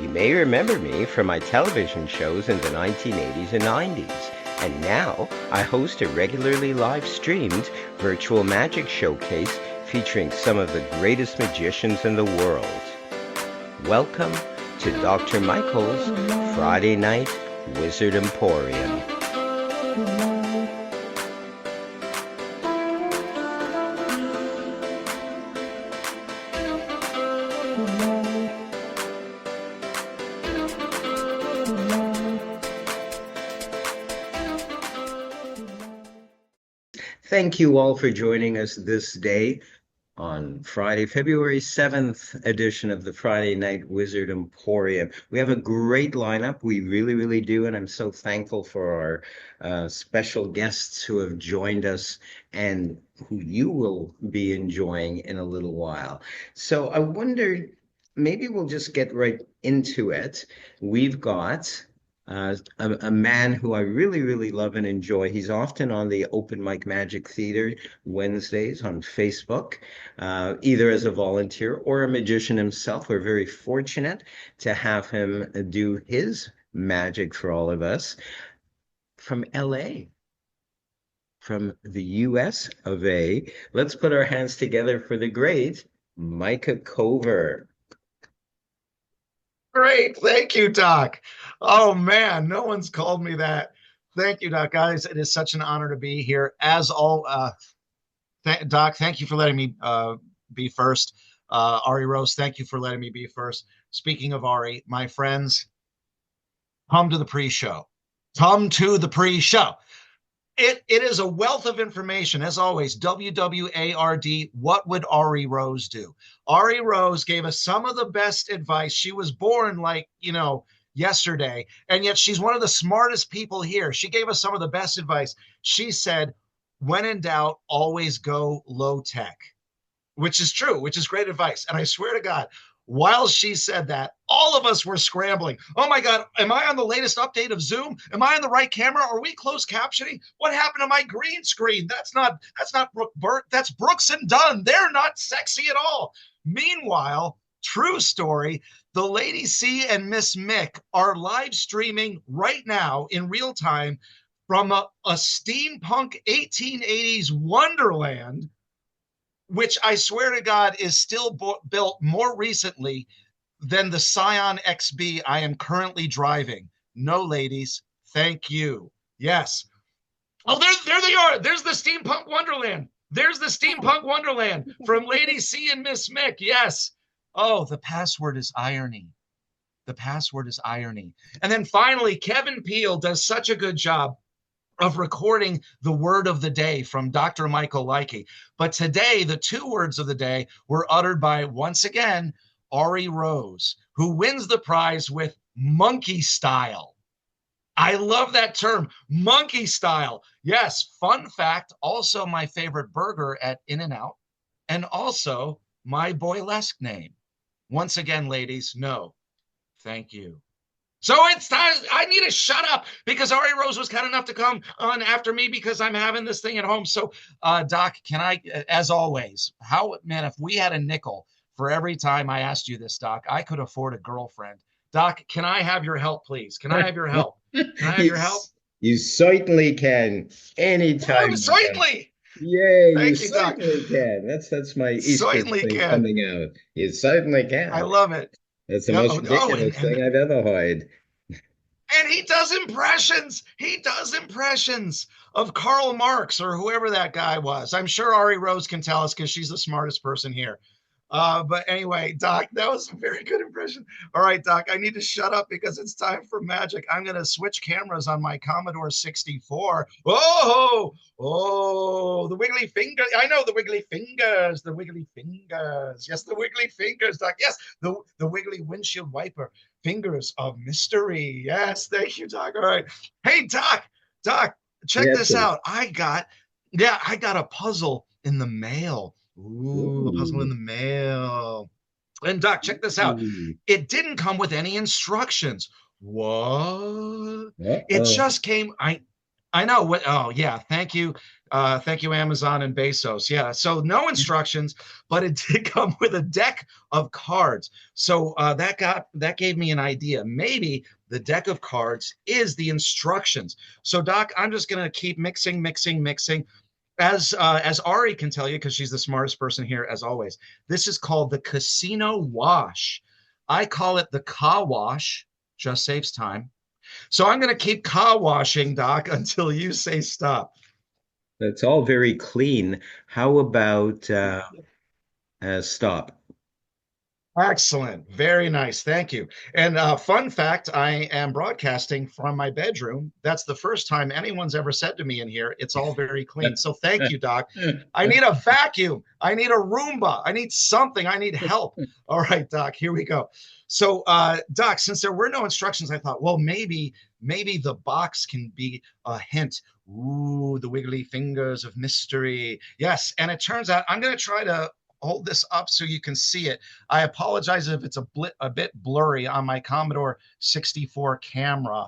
You may remember me from my television shows in the 1980s and 90s. And now I host a regularly live streamed virtual magic showcase featuring some of the greatest magicians in the world. Welcome to Dr. Michael's Friday Night Wizard Emporium. Thank you all for joining us this day on Friday, February 7th edition of the Friday Night Wizard Emporium. We have a great lineup. We really do. And I'm so thankful for our special guests who have joined us and who you will be enjoying in a little while. So I wondered, maybe we'll just get right into it. We've got a man who I really love and enjoy. He's often on the Open Mic Magic Theater Wednesdays on Facebook, either as a volunteer or a magician himself. We're very fortunate to have him do his magic for all of us from LA, from the US of A. Let's put our hands together for the great Micah Cover. Great. Thank you, Doc. Oh, man, no one's called me that. Thank you, Doc. Guys, it is such an honor to be here. As all, Doc, thank you for letting me be first. Ari Rose, thank you for letting me be first. Speaking of Ari, my friends, come to the pre-show. Come to the pre-show. It is a wealth of information, as always. WWARD, what would Ari Rose do? Ari Rose gave us some of the best advice. She was born yesterday, and yet she's one of the smartest people here. She gave us some of the best advice. She said, when in doubt, always go low tech, which is true, which is great advice. And I swear to God, while she said that, all of us were scrambling. Oh my God, am I on the latest update of Zoom? Am I on the right camera? Are we closed captioning? What happened to my green screen? That's not Brooke Burt. That's Brooks and Dunn. They're not sexy at all. Meanwhile, true story, the Lady C and Miss Mick are live streaming right now in real time from a steampunk 1880s wonderland, which I swear to God is still built more recently than the Scion XB I am currently driving. No, ladies, thank you. Yes. Oh, there they are. There's the steampunk wonderland. There's the steampunk wonderland from Lady C and Miss Mick. Yes. Oh, the password is irony. The password is irony. And then finally, Kevin Peele does such a good job of recording the word of the day from Dr. Michael Likey. But today, the two words of the day were uttered by, once again, Ari Rose, who wins the prize with monkey style. I love that term, monkey style. Yes, fun fact, also my favorite burger at In-N-Out, and also my boylesque name. Once again, ladies, no, thank you. So it's time. I need to shut up because Ari Rose was kind enough to come on after me because I'm having this thing at home. So, Doc, can I, as always, if we had a nickel for every time I asked you this, Doc, I could afford a girlfriend. Doc, can I have your help, please? Can I have your help? Can I have your help? You certainly can. Anytime. Oh, certainly. Yay, you Doc. certainly can. That's my Easter thing coming out. You certainly can. I love it. It's the most ridiculous thing I've ever heard. And he does impressions. He does impressions of Karl Marx or whoever that guy was. I'm sure Ari Rose can tell us because she's the smartest person here. But anyway, Doc, that was a very good impression. All right, Doc, I need to shut up because it's time for magic. I'm going to switch cameras on my Commodore 64. Oh, the wiggly finger. I know the wiggly fingers, the wiggly fingers. Yes, the wiggly fingers, Doc. Yes, the wiggly windshield wiper fingers of mystery. Yes, thank you, Doc. All right. Hey, Doc, check this out. I got a puzzle in the mail. Ooh, a puzzle in the mail. And Doc, check this out. It didn't come with any instructions. What? It just came. I know what. Oh, yeah. Thank you. Thank you, Amazon and Bezos. Yeah. So no instructions, but it did come with a deck of cards. So that gave me an idea. Maybe the deck of cards is the instructions. So Doc, I'm just gonna keep mixing, mixing, mixing. As Ari can tell you, because she's the smartest person here, as always, this is called the casino wash. I call it the car wash, just saves time. So I'm going to keep car washing, Doc, until you say stop. That's all very clean. How about stop? Excellent. Very nice. Thank you. And fun fact, I am broadcasting from my bedroom. That's the first time anyone's ever said to me in here, it's all very clean. So thank you, Doc. I need a vacuum. I need a Roomba. I need something. I need help. All right, Doc, here we go. So, Doc, since there were no instructions, I thought, well, maybe the box can be a hint. Ooh, the wiggly fingers of mystery. Yes. And it turns out I'm going to try to hold this up so you can see it. I apologize if it's a bit blurry on my Commodore 64 camera.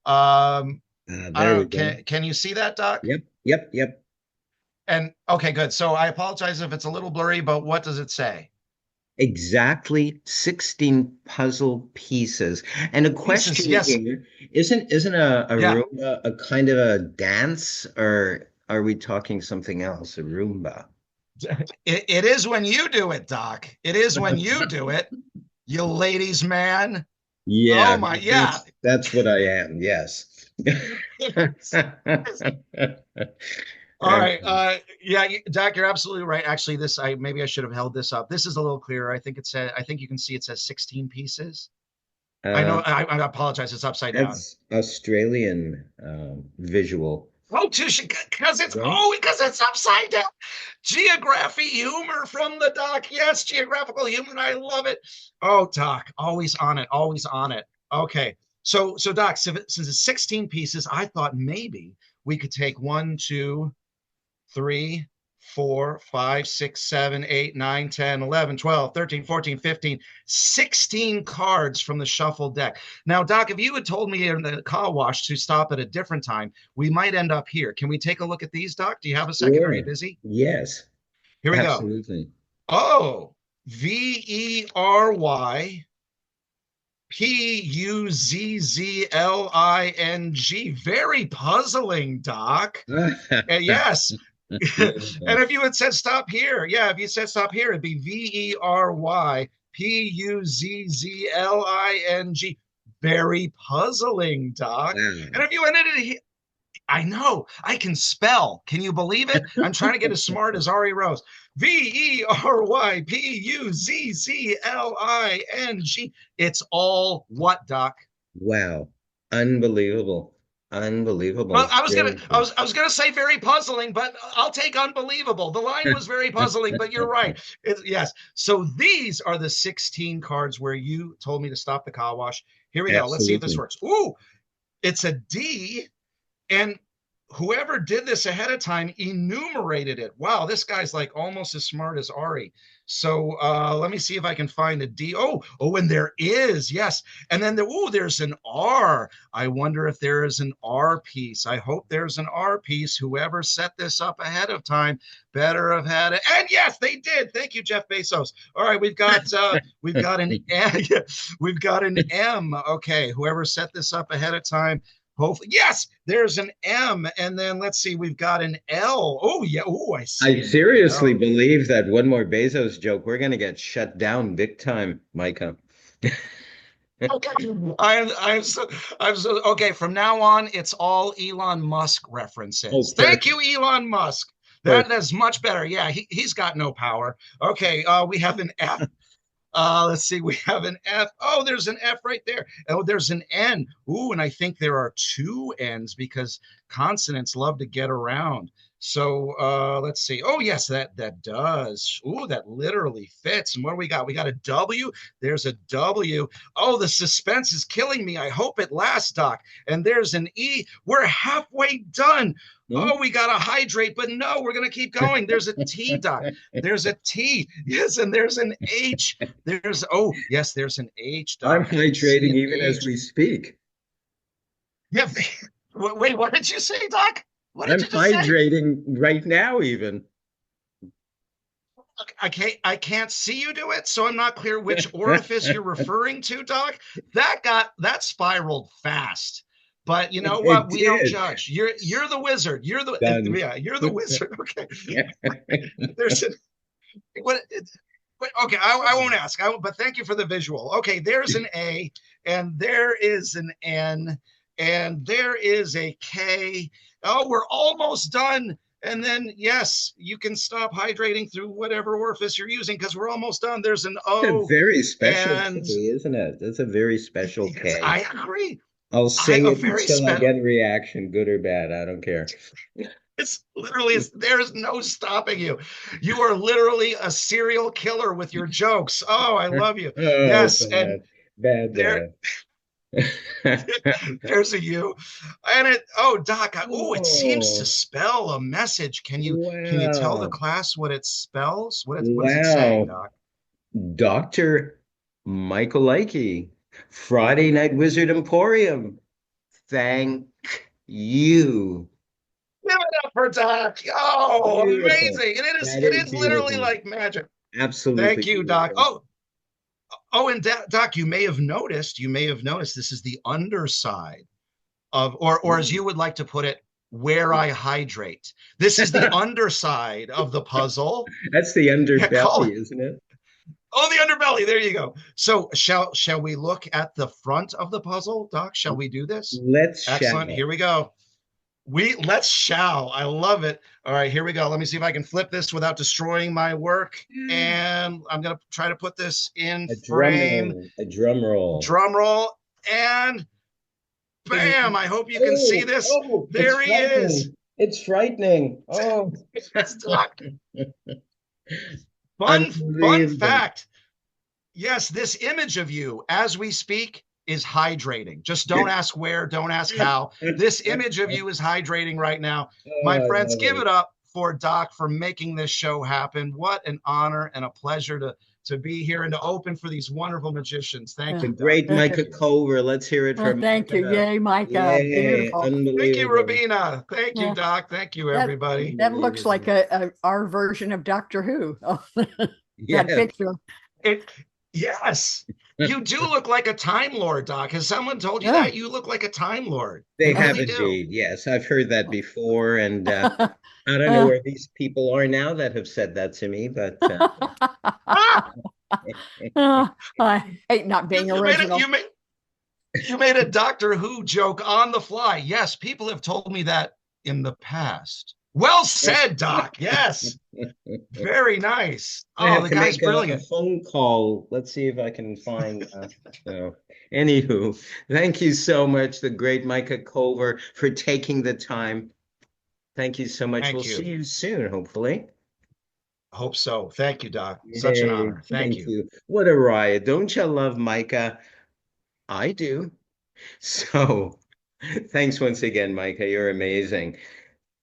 I There we don't go. can you see that, Doc? Yep, yep, yep. And okay, good. So I apologize if it's a little blurry, but what does it say? Exactly 16 puzzle pieces. And a Pieces. question Yes. here, isn't a Yeah. Roomba a kind of a dance, or are we talking something else? A Roomba. It is when you do it, Doc. It is when you do it, you ladies man. Oh Yeah, my, yeah. that's what I am. Yes. All right. Excellent. Yeah, Doc, you're absolutely right. Actually, this I maybe I should have held this up. This is a little clearer. I think it said. I think you can see it says 16 pieces. I know. Uh, I apologize. It's upside down. that's Australian visual, Oh, because it's right? because it's upside down. Geography humor from the Doc. Yes, geographical humor. I love it. Oh, Doc, always on it. Always on it. Okay. So Doc, since it's 16 pieces, I thought maybe we could take one, two, three, 4, 5, 6, 7, 8, 9, 10, 11, 12, 13, 14, 15, 16 cards from the shuffle deck. Now, Doc, if you had told me in the car wash to stop at a different time, we might end up here. Can we take a look at these, Doc? Do you have a second? Are you Sure. busy? Yes, Here we go. absolutely. Oh, Verypuzzzling. Very puzzling, Doc. Yes. And if you had said stop here, yeah, if you said stop here, it'd be Verypuzzzling. Very puzzling, Doc. And Wow. if you ended it, I know I can spell. Can you believe it? I'm trying to get as smart as Ari Rose. Verypuzzzling. It's all what, Doc? Wow. Unbelievable. Well, Unbelievable. I was gonna, Very I cool. was, I was gonna say very puzzling, but I'll take unbelievable. The line was very puzzling, but you're right. Yes. So these are the 16 cards where you told me to stop the car wash. Here we go. Let's see if this Absolutely. works. Ooh, it's a D, and whoever did this ahead of time enumerated it. Wow, this guy's like almost as smart as Ari. So let me see if I can find a D. Oh, and there is, yes. And then there's an R. I wonder if there is an R piece. I hope there's an R piece. Whoever set this up ahead of time better have had it. And yes, they did. Thank you, Jeff Bezos. All right, we've got an M. We've got an M. Okay, whoever set this up ahead of time. Hopefully, yes, there's an M, and then let's see, we've got an L. Oh yeah, oh I see I an seriously L. believe that one more Bezos joke, we're going to get shut down big time, Micah. Okay, I'm so okay. From now on, it's all Elon Musk Oh, references. Thank you, perfect. Elon Musk. That's Perfect. much better. Yeah, he's got no power. Okay, we have an F. Let's see. We have an F. Oh, there's an F right there. Oh, there's an N. Ooh, and I think there are two N's because consonants love to get around. So let's see. Oh, yes, that does. Ooh, that literally fits. And what do we got? We got a W. There's a W. Oh, the suspense is killing me. I hope it lasts, Doc. And there's an E. We're halfway done. Hmm? Oh, we got to hydrate, but no, we're going to keep going. There's a T, Doc. There's a T. Yes, and there's an H. Yes, there's an H, I'm Doc. I can see hydrating an even as H. we speak. Yeah. Wait, what did you say, Doc? What did I'm you just say? hydrating right now, even. I can't see you do it, so I'm not clear which orifice you're referring to, Doc. That spiraled fast. But you know It what? We don't did. judge. You're the wizard. Done. Yeah, you're the wizard. Okay. There's a what okay, I won't ask. But thank you for the visual. Okay, there's an A, and there is an N, and there is a K. Oh, we're almost done. And then, yes, you can stop hydrating through whatever orifice you're using because we're almost done. There's an It's a O, very special and K, isn't it? It's a very special yes, K. I agree. I'll I sing a it very until I special. get a reaction, good or bad. I don't care. It's literally there's no stopping you. You are literally a serial killer with your jokes. Oh, I love you. Oh, Yes, and bad, bad, there bad. there's a you. And Doc, it seems to Oh, spell a message. Can you tell the wow. class what it spells? What is it saying, Wow. Doc? Dr. Michael Likey, Friday Night Wizard Emporium. Thank you. Give it up for Doc. Oh, Beautiful. amazing. And it is That it is is literally beautiful. like magic. Absolutely Thank you, Doc. beautiful. And Doc, you may have noticed this is the underside of, or as you would like to put it, where I hydrate. This is the underside of the puzzle. That's the Yeah, call it. underbelly, isn't it? Oh, the underbelly. There you go. So shall we look at the front of the puzzle, Doc? Shall we do this? Let's Excellent. shall. Here we go. Let's shall. I love it. All right, here we go. Let me see if I can flip this without destroying my work. And I'm gonna try to put this in A drum frame. roll, a drum roll. Drum roll, and bam! I hope you can see Oh, this. oh, it's There he is. frightening. It's frightening. Oh, Yes, Doc. Fun unbelievable. fact. Yes, this image of you as we speak is hydrating. Just don't ask where, don't ask how. This image of you is hydrating right now. Oh, My I friends, love give it. it up for Doc for making this show happen. What an honor and a pleasure to be here and to open for these wonderful magicians. Thank The you, Doc. great Micah Culver. Let's hear it for Thank you. Micah. Yay, Micah. Yay, Beautiful. Thank you, unbelievable. Rabina. Thank you, Yeah, Doc. Thank you, that everybody. that looks like Unbelievable. our version of Doctor Who. Oh, that Yes, picture. It yes. You do look like a Time Lord, Doc. Has someone told you Yeah. that? You look like a Time Lord. they You have really do. indeed. Yes, I've heard that before, and I don't know Uh, where these people are now that have said that to me, but Ah! I hate not You, being you made it. original. You made a Doctor Who joke on the fly. Yes, people have told me that in the past. Well said, Doc. Yes, very nice. I Oh, have the to guy's make a brilliant. phone call. Let's see if I can find. So, anywho, thank you so much, the great Micah Culver, for taking the time. Thank you so much. We'll Thank see you. you soon, hopefully. Hope so. Thank you, Doc. Such an Yay, honor. Thank thank you. you. What a riot. Don't you love Micah? I do. So, thanks once again, Micah. You're amazing.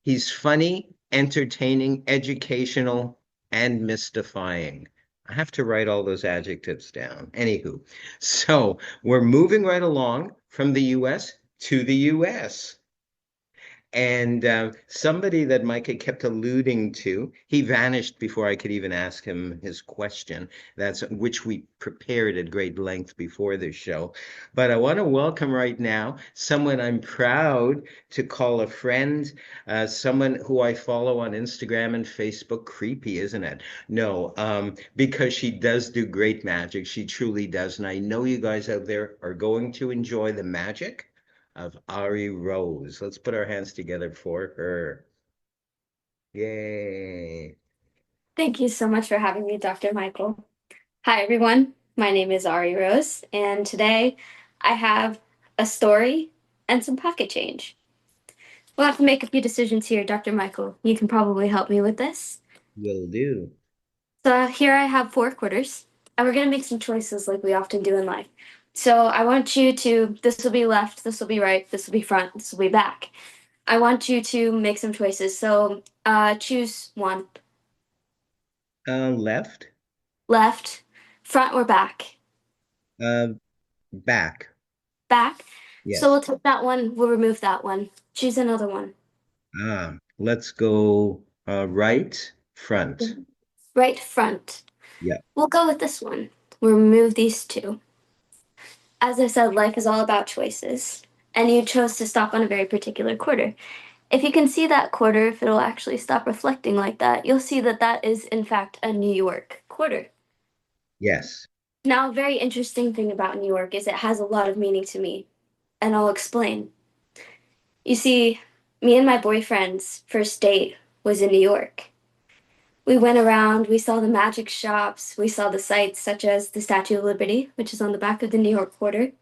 He's funny, entertaining, educational, and mystifying. I have to write all those adjectives down. Anywho, so we're moving right along from the US to the US. And somebody that Micah kept alluding to, he vanished before I could even ask him his question. That's which we prepared at great length before this show. But I want to welcome right now someone I'm proud to call a friend, someone who I follow on Instagram and Facebook. Creepy, isn't it? No, because she does do great magic. She truly does. And I know you guys out there are going to enjoy the magic of Ari Rose. Let's put our hands together for her. Yay. Thank you so much for having me, Dr. Michael. Hi, everyone. My name is Ari Rose, and today I have a story and some pocket change. We'll have to make a few decisions here, Dr. Michael. You can probably help me with this. Will do. So here I have 4 quarters, and we're going to make some choices like we often do in life. So I want you to, this will be left, this will be right, this will be front, this will be back. I want you to make some choices. So choose one. Left. Left, front, or back? Uh, back. Back. So Yes. we'll take that one, we'll remove that one. Choose another one. Let's go right front. Right front. Yeah. We'll go with this one. We'll remove these two. As I said, life is all about choices, and you chose to stop on a very particular quarter. If you can see that quarter, if it'll actually stop reflecting like that, you'll see that that is, in fact, a New York quarter. Yes. Now, a very interesting thing about New York is it has a lot of meaning to me, and I'll explain. You see, me and my boyfriend's first date was in New York. We went around, we saw the magic shops, we saw the sights such as the Statue of Liberty, which is on the back of the New York Quarter,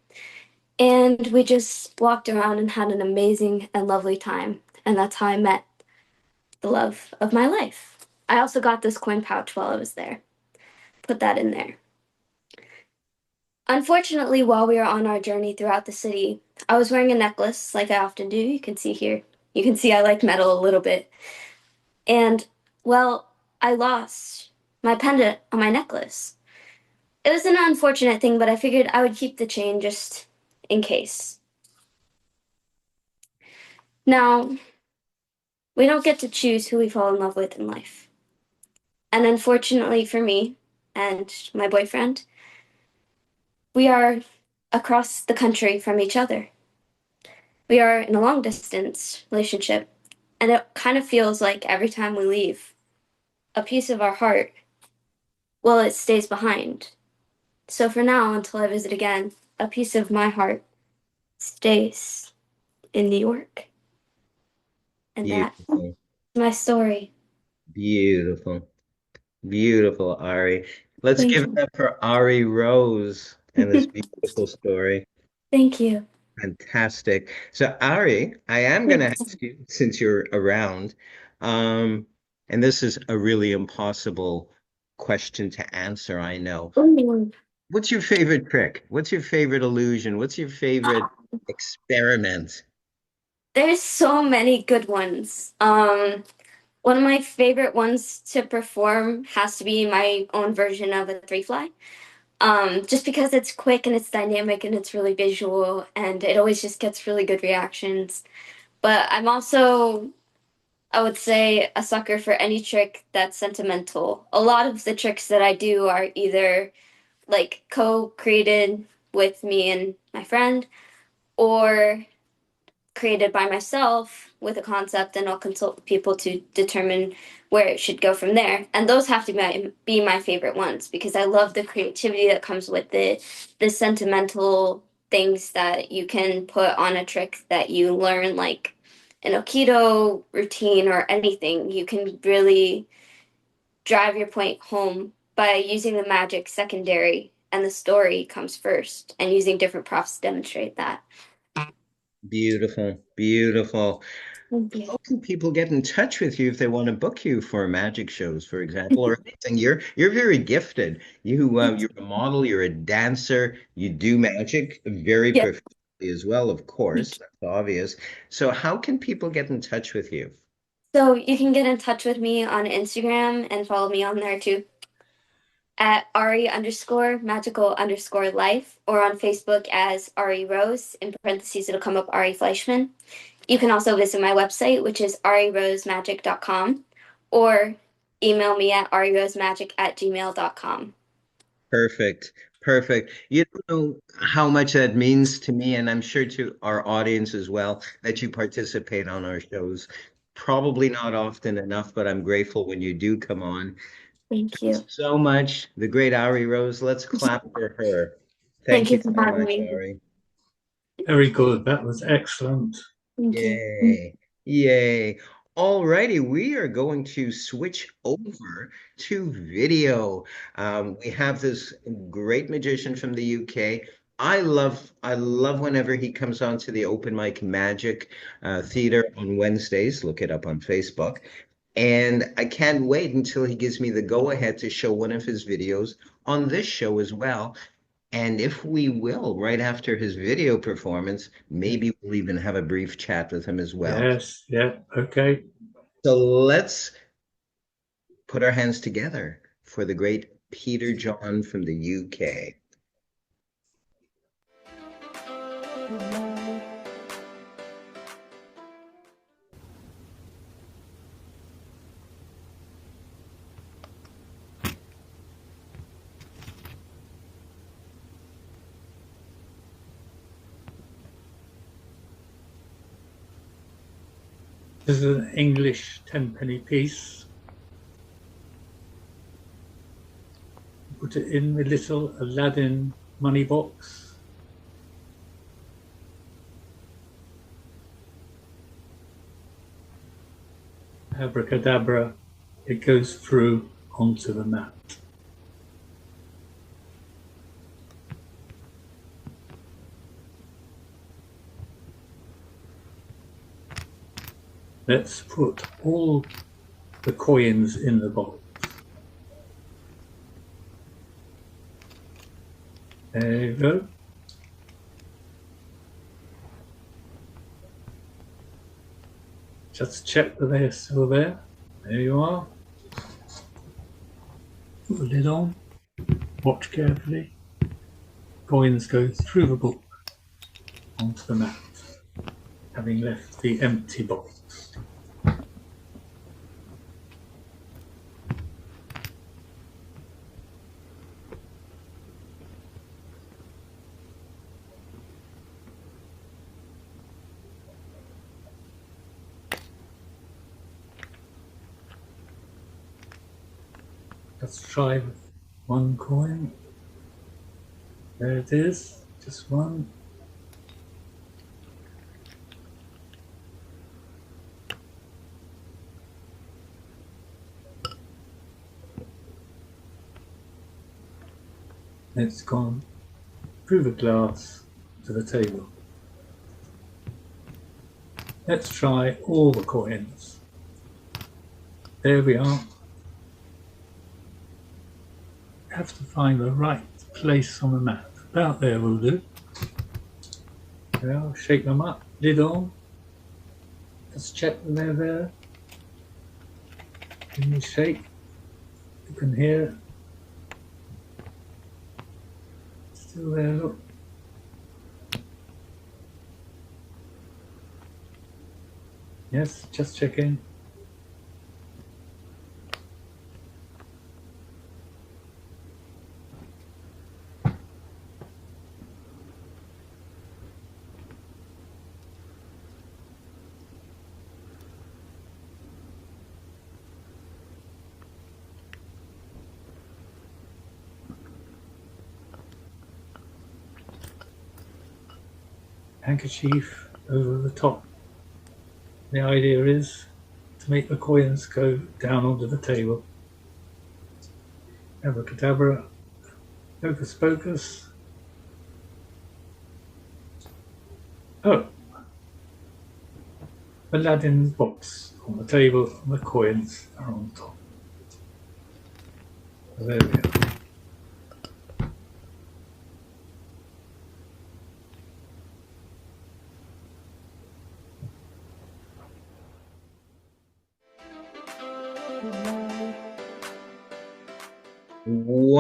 and we just walked around and had an amazing and lovely time. And that's how I met the love of my life. I also got this coin pouch while I was there. Put that in there. Unfortunately, while we were on our journey throughout the city, I was wearing a necklace like I often do. You can see here. You can see I like metal a little bit. And, well, I lost my pendant on my necklace. It was an unfortunate thing, but I figured I would keep the chain just in case. Now, we don't get to choose who we fall in love with in life. And unfortunately for me and my boyfriend, we are across the country from each other. We are in a long distance relationship, and it kind of feels like every time we leave, a piece of our heart, well, it stays behind. So for now, until I visit again, a piece of my heart stays in New York. And that's Beautiful. my story. Beautiful. Beautiful, Ari. Let's Thank give it you. up for Ari Rose and this beautiful story. Thank you. Fantastic. So, Ari, I am going to ask you, since you're around, um, and this is a really impossible question to answer, I know. Ooh. What's your favorite trick? What's your favorite illusion? What's your favorite experiment? There's so many good ones. One of my favorite ones to perform has to be my own version of a three fly. Just because it's quick and it's dynamic and it's really visual and it always just gets really good reactions. But I'm also, I would say, a sucker for any trick that's sentimental. A lot of the tricks that I do are either like co-created with me and my friend or created by myself with a concept, and I'll consult with people to determine where it should go from there. And those have to be my favorite ones because I love the creativity that comes with it, the sentimental things that you can put on a trick that you learn, like an Aikido routine or anything. You can really drive your point home by using the magic secondary and the story comes first and using different props to demonstrate that. Beautiful, beautiful. Thank you. How can people get in touch with you if they want to book you for magic shows, for example, or anything? You're very gifted. You're a model, you're a dancer, you do magic very Yeah. professionally as well, of course. That's obvious. So how can people get in touch with you? So you can get in touch with me on Instagram and follow me on there too at Ari underscore magical underscore life or on Facebook as Ari Rose. In parentheses, it'll come up Ari Fleischman. You can also visit my website, which is arirosemagic.com or email me at arirosemagic@gmail.com. Perfect. Perfect. You don't know how much that means to me, and I'm sure to our audience as well, that you participate on our shows. Probably not often enough, but I'm grateful when you do come on. Thank Thanks you. so much, the great Ari Rose. Let's clap for her. Thank Thank you you for so having much, me. Ari. Very good. That was excellent. Thank you. Yay. Yay. Alrighty, we are going to switch over to video. We have this great magician from the UK. I love whenever he comes on to the Open Mic Magic Theater on Wednesdays. Look it up on Facebook. And I can't wait until he gives me the go-ahead to show one of his videos on this show as well. And if we will, right after his video performance, maybe we'll even have a brief chat with him as well. Yes, yeah, okay. So let's put our hands together for the great Peter John from the UK. This is an English 10-penny piece. Put it in the little Aladdin money box. Abracadabra, it goes through onto the mat. Let's put all the coins in the box. There you go. Just check that they're still there. There you are. Put the lid on. Watch carefully. Coins go through the book onto the mat, having left the empty box. Let's try one coin. There it is, just one. It's gone through the glass to the table. Let's try all the coins. There we are. Have to find the right place on the mat. About there will do. Well, shake them up, lid on. Let's check that they're there. Can you shake? You can hear. Still there, look. Yes, just checking. Handkerchief over the top. The idea is to make the coins go down onto the table. Abracadabra, hocus pocus. Oh, Aladdin's box on the table and the coins are on top. So there we are.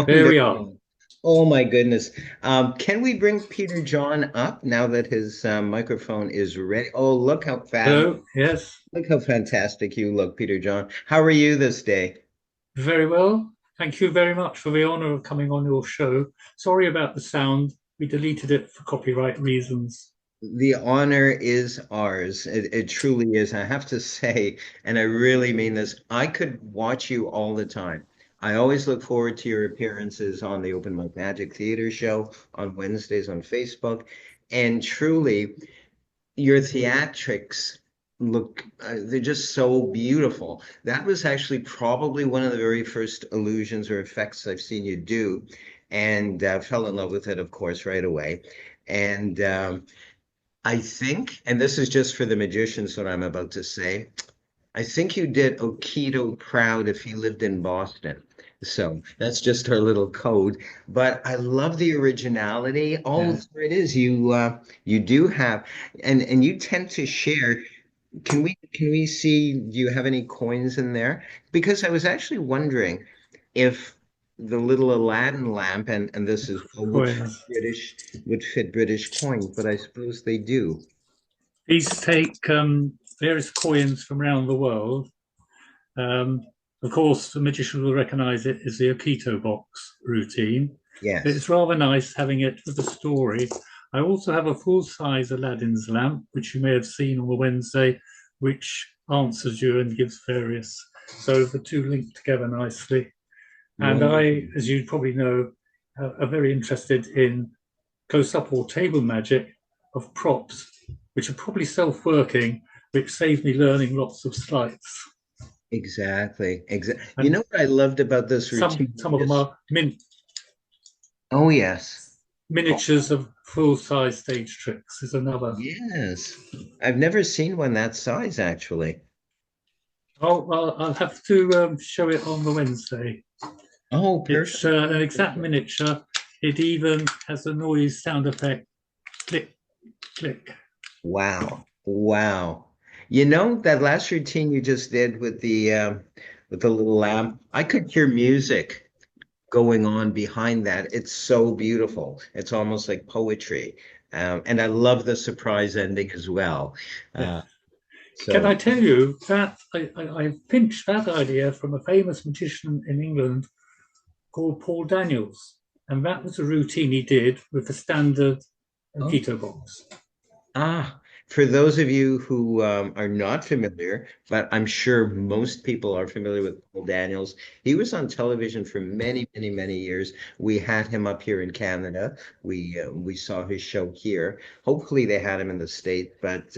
There we are. Wonderful. Oh my goodness. Can we bring Peter John up now that his microphone is ready? Oh, look how fast. Hello, yes. Look how fantastic you look, Peter John. How are you this day? Very well. Thank you very much for the honor of coming on your show. Sorry about the sound. We deleted it for copyright reasons. The honor is ours. It truly is. I have to say, and I really mean this, I could watch you all the time. I always look forward to your appearances on the Open Mic Magic Theater Show on Wednesdays on Facebook. And truly, your theatrics look, they're just so beautiful. That was actually probably one of the very first illusions or effects I've seen you do, and fell in love with it, of course, right away. And I think, and this is just for the magicians, what I'm about to say, I think you did Okito proud if he lived in Boston. So that's just our little code. But I love the originality. Oh, Yeah. there it is. You do have, and you tend to share. Can we see, do you have any coins in there? Because I was actually wondering if the little Aladdin lamp and this is Coins. would fit British coins, but I suppose they do. These take various coins from around the world. Of course, the magician will recognize it as the Okito box routine. Yes. But it's rather nice having it with the story. I also have a full-size Aladdin's lamp, which you may have seen on the Wednesday, which answers you and gives various. So the two link together nicely. And Wonderful. I, as you probably know, are very interested in close-up or table magic of props, which are probably self-working, which saved me learning lots of sleights. Exactly. Exactly. You know And what I loved about this routine? some of them Is, are oh, yes. Oh, miniatures of full-size stage tricks is another. yes. I've never seen one that size, actually. Oh, well, I'll have to show it on the Wednesday. Oh, It's perfect. an exact miniature. It even has a noise sound effect, click, click. Wow. Wow. You know, that last routine you just did with the little lamp, I could hear music going on behind that. It's so beautiful. It's almost like poetry. And I love the surprise ending as well. Yeah. Uh, Can so I tell you that I pinched that idea from a famous magician in England called Paul Daniels, and that was a routine he did with the standard oh, Keto box. ah, for those of you who are not familiar, but I'm sure most people are familiar with Paul Daniels. He was on television for many, many, many years. We had him up here in Canada. We saw his show here. Hopefully, they had him in the States, but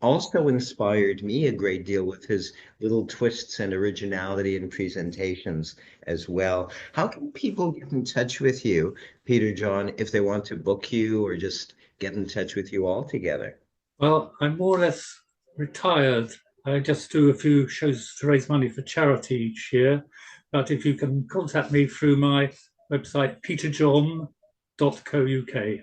also inspired me a great deal with his little twists and originality and presentations as well. How can people get in touch with you, Peter John, if they want to book you or just get in touch with you all together? Well, I'm more or less retired. I just do a few shows to raise money for charity each year. But if you can contact me through my website, peterjohn.co.uk,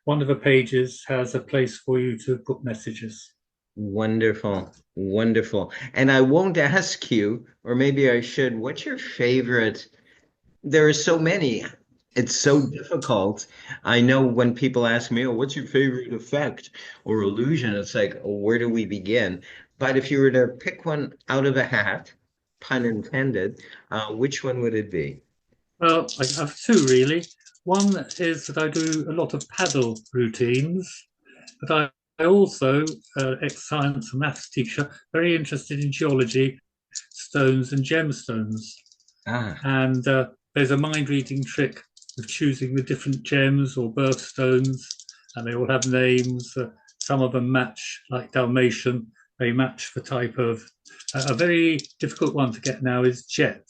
one of the pages has a place for you to put messages. Wonderful, wonderful. And I won't ask you, or maybe I should, what's your favorite? There are so many. It's so difficult. I know when people ask me, oh, what's your favorite effect or illusion? It's like, oh, where do we begin? But if you were to pick one out of a hat, pun intended, which one would it be? Well, I have two really. One is that I do a lot of paddle routines, but I also, ex-science and maths teacher, very interested in geology, stones and gemstones. Ah, And there's a mind reading trick of choosing the different gems or birthstones, and they all have names. Some of them match, like Dalmatian, they match the type of. A very difficult one to get now is jet.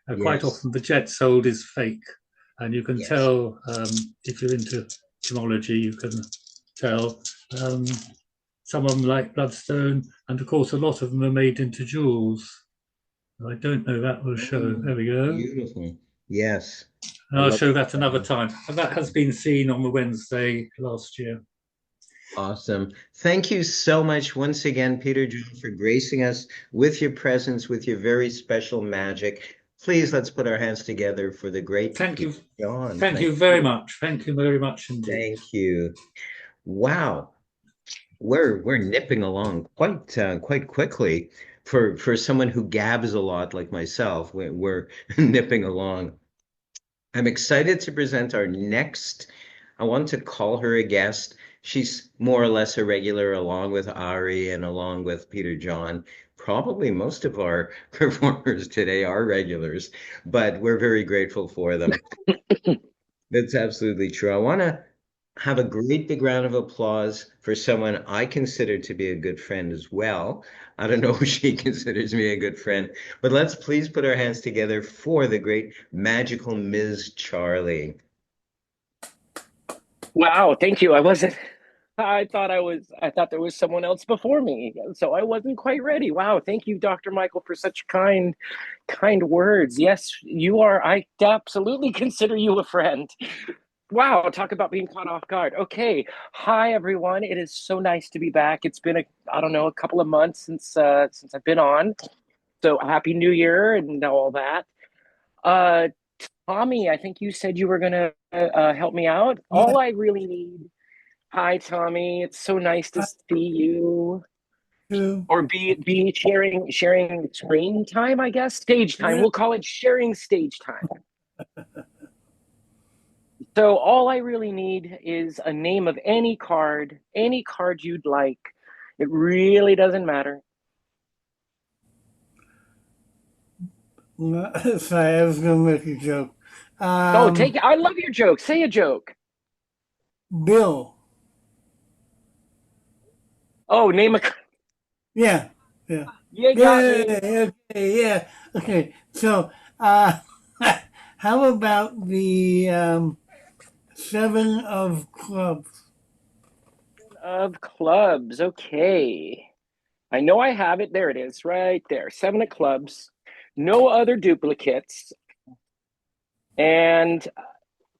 Quite yes, often, the jet sold is fake, and you can yes. tell if you're into gemology, you can tell. Um, some of them like bloodstone, and of course, a lot of them are made into jewels. I don't know that will show. Oh, There we go. beautiful. Yes. I And I'll love show that another that. time. And that has been seen on the Wednesday last year. Awesome. Thank you so much once again, Peter John, for gracing us with your presence, with your very special magic. Please let's put our hands together for the great Thank Peter you. John. Thank Thank you very you. much. Thank you very much indeed. Thank you. Wow. We're nipping along quite quickly for someone who gabs a lot like myself. We're nipping along. I'm excited to present our next. I want to call her a guest. She's more or less a regular, along with Ari and along with Peter John. Probably most of our performers today are regulars, but we're very grateful for them. That's absolutely true. I want to have a great big round of applause for someone I consider to be a good friend as well. I don't know if she considers me a good friend, but let's please put our hands together for the great magical Ms. Charlie. Wow, thank you. I thought there was someone else before me, so I wasn't quite ready. Wow, thank you, Dr. Michael, for such kind words. Yes, you are. I absolutely consider you a friend. Wow, talk about being caught off guard. Okay. Hi everyone. It is so nice to be back. It's been I don't know, a couple of months since I've been on. So happy New Year and all that. Uh Tommy, I think you said you were gonna help me out. Yeah. All I really need. Hi, Tommy. It's so nice to see you. Too. Or be sharing screen time, I guess. Stage time. Yeah. We'll call it sharing stage time. So all I really need is a name of any card you'd like. It really doesn't matter. Sorry, I was gonna make a joke. Oh, take it. I love your joke. Say a joke. Bill. Oh, name a. Yeah, yeah. You got Yeah, me. okay, yeah. Okay, so how about the seven of clubs? Of clubs. Okay. I know I have it. There it is, right there. Seven of clubs. No other duplicates. And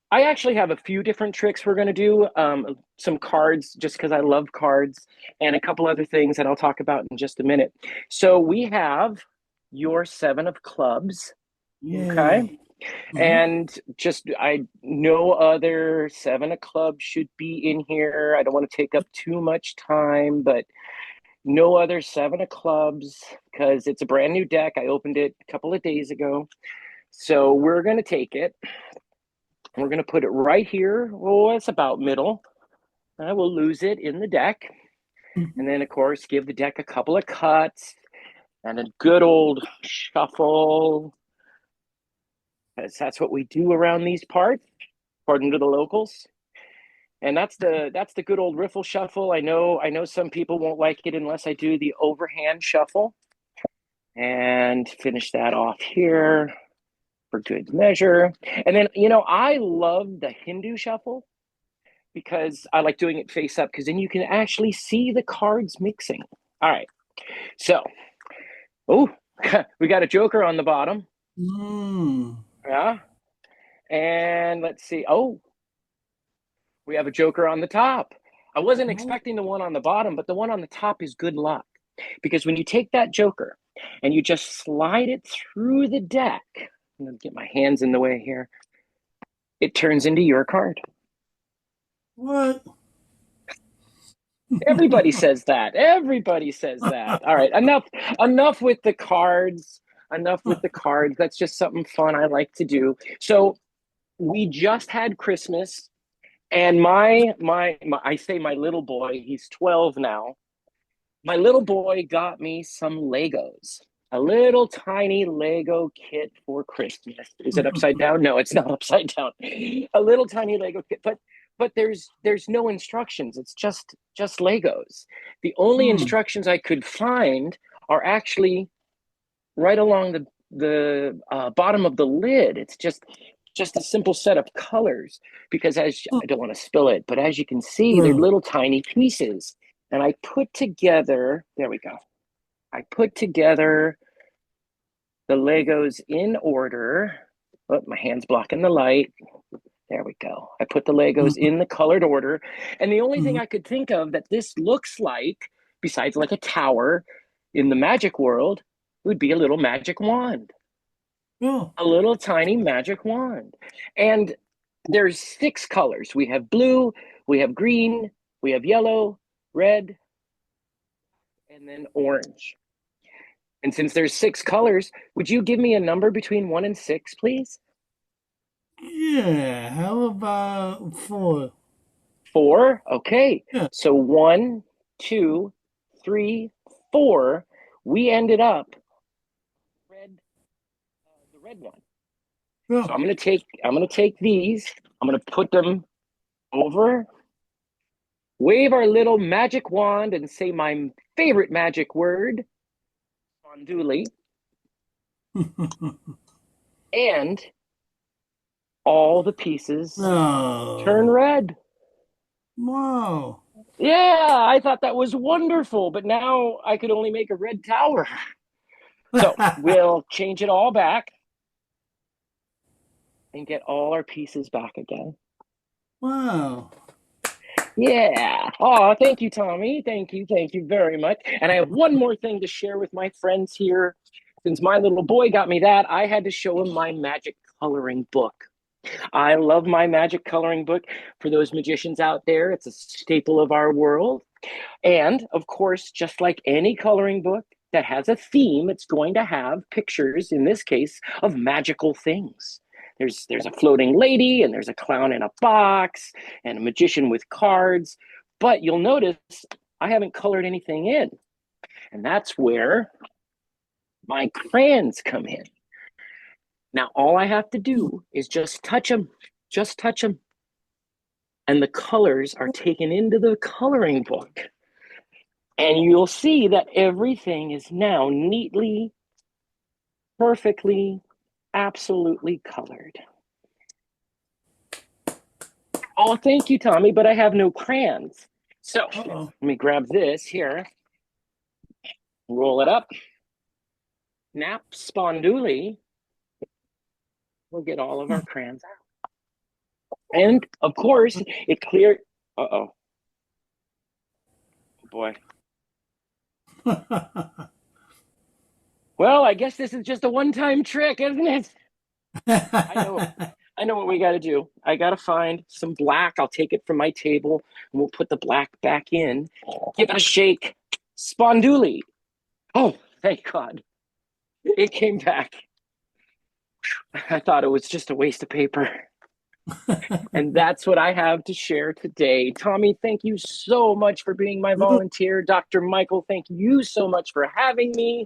I actually have a few different tricks we're going to do. Some cards, just because I love cards, and a couple other things that I'll talk about in just a minute. So we have your seven of clubs. Okay. Yay. Mm-hmm. And just, I no other seven of clubs should be in here. I don't want to take up too much time, but no other seven of clubs because it's a brand new deck. I opened it a couple of days ago. So we're going to take it. We're going to put it right here. Oh, it's about middle. I will lose it in the deck. And then, of course, give the deck a couple of cuts and a good old shuffle. Because that's what we do around these parts, according to the locals. And that's the good old riffle shuffle. I know some people won't like it unless I do the overhand shuffle. And finish that off here for good measure. And then, I love the Hindu shuffle because I like doing it face up because then you can actually see the cards mixing. All right. So, oh, we got a joker on the bottom. Mm. Yeah. And let's see. Oh, we have a joker on the top. I wasn't expecting the one on the bottom, but the one on the top is good luck because when you take that joker and you just slide it through the deck, I'm going to get my hands in the way here, it turns into your card. What? Everybody says that. Everybody says that. All right, enough with the cards. Enough with the cards. That's just something fun I like to do. So we just had Christmas, and my I say my little boy, he's 12 now. My little boy got me some Legos. A little tiny Lego kit for Christmas. Is it upside down? No, it's not upside down. A little tiny Lego kit, but there's no instructions. It's just Legos. The only Mm. instructions I could find are actually right along the bottom of the lid. It's just a simple set of colors because I don't want to spill it, but as you can see, they're little tiny pieces. And I put together, there we go. I put together the Legos in order. Oh, my hand's blocking the light. There we go. I put the Legos in the colored order. And the only thing I could think of that this looks like, besides like a tower in the magic world, would be a little magic wand. Oh. A little tiny magic wand. And there's 6 colors. We have blue, we have green, we have yellow, red, and then orange. And since there's 6 colors, would you give me a number between 1 and 6, please? Yeah, how about 4? 4? Okay. Yeah. So 1, 2, 3, 4. We ended up the red one. Oh. So I'm gonna take these. I'm gonna put them over. Wave our little magic wand and say my favorite magic word, fonduli, and all the pieces turn red. Wow. Yeah, I thought that was wonderful, but now I could only make a red tower. So we'll change it all back and get all our pieces back again. Wow. Yeah. Oh, thank you, Tommy. Thank you very much. And I have one more thing to share with my friends here. Since my little boy got me that, I had to show him my magic coloring book. I love my magic coloring book. For those magicians out there, it's a staple of our world. And of course, just like any coloring book that has a theme, it's going to have pictures, in this case, of magical things. There's a floating lady, and there's a clown in a box, and a magician with cards. But you'll notice I haven't colored anything in. And that's where my crayons come in. Now, all I have to do is just touch them, just touch them. And the colors are taken into the coloring book. And you'll see that everything is now neatly, perfectly, absolutely colored. Oh, thank you, Tommy, but I have no crayons. So Uh-oh. let me grab this here, roll it up, nap sponduli. We'll get all of our crayons out. And of course, it cleared. Uh-oh. Boy. Well, I guess this is just a one-time trick, isn't it? I know what we got to do. I got to find some black. I'll take it from my table and we'll put the black back in. Give it a shake. Sponduli. Oh, thank God. It came back. I thought it was just a waste of paper. And that's what I have to share today. Tommy, thank you so much for being my volunteer. Dr. Michael, thank you so much for having me.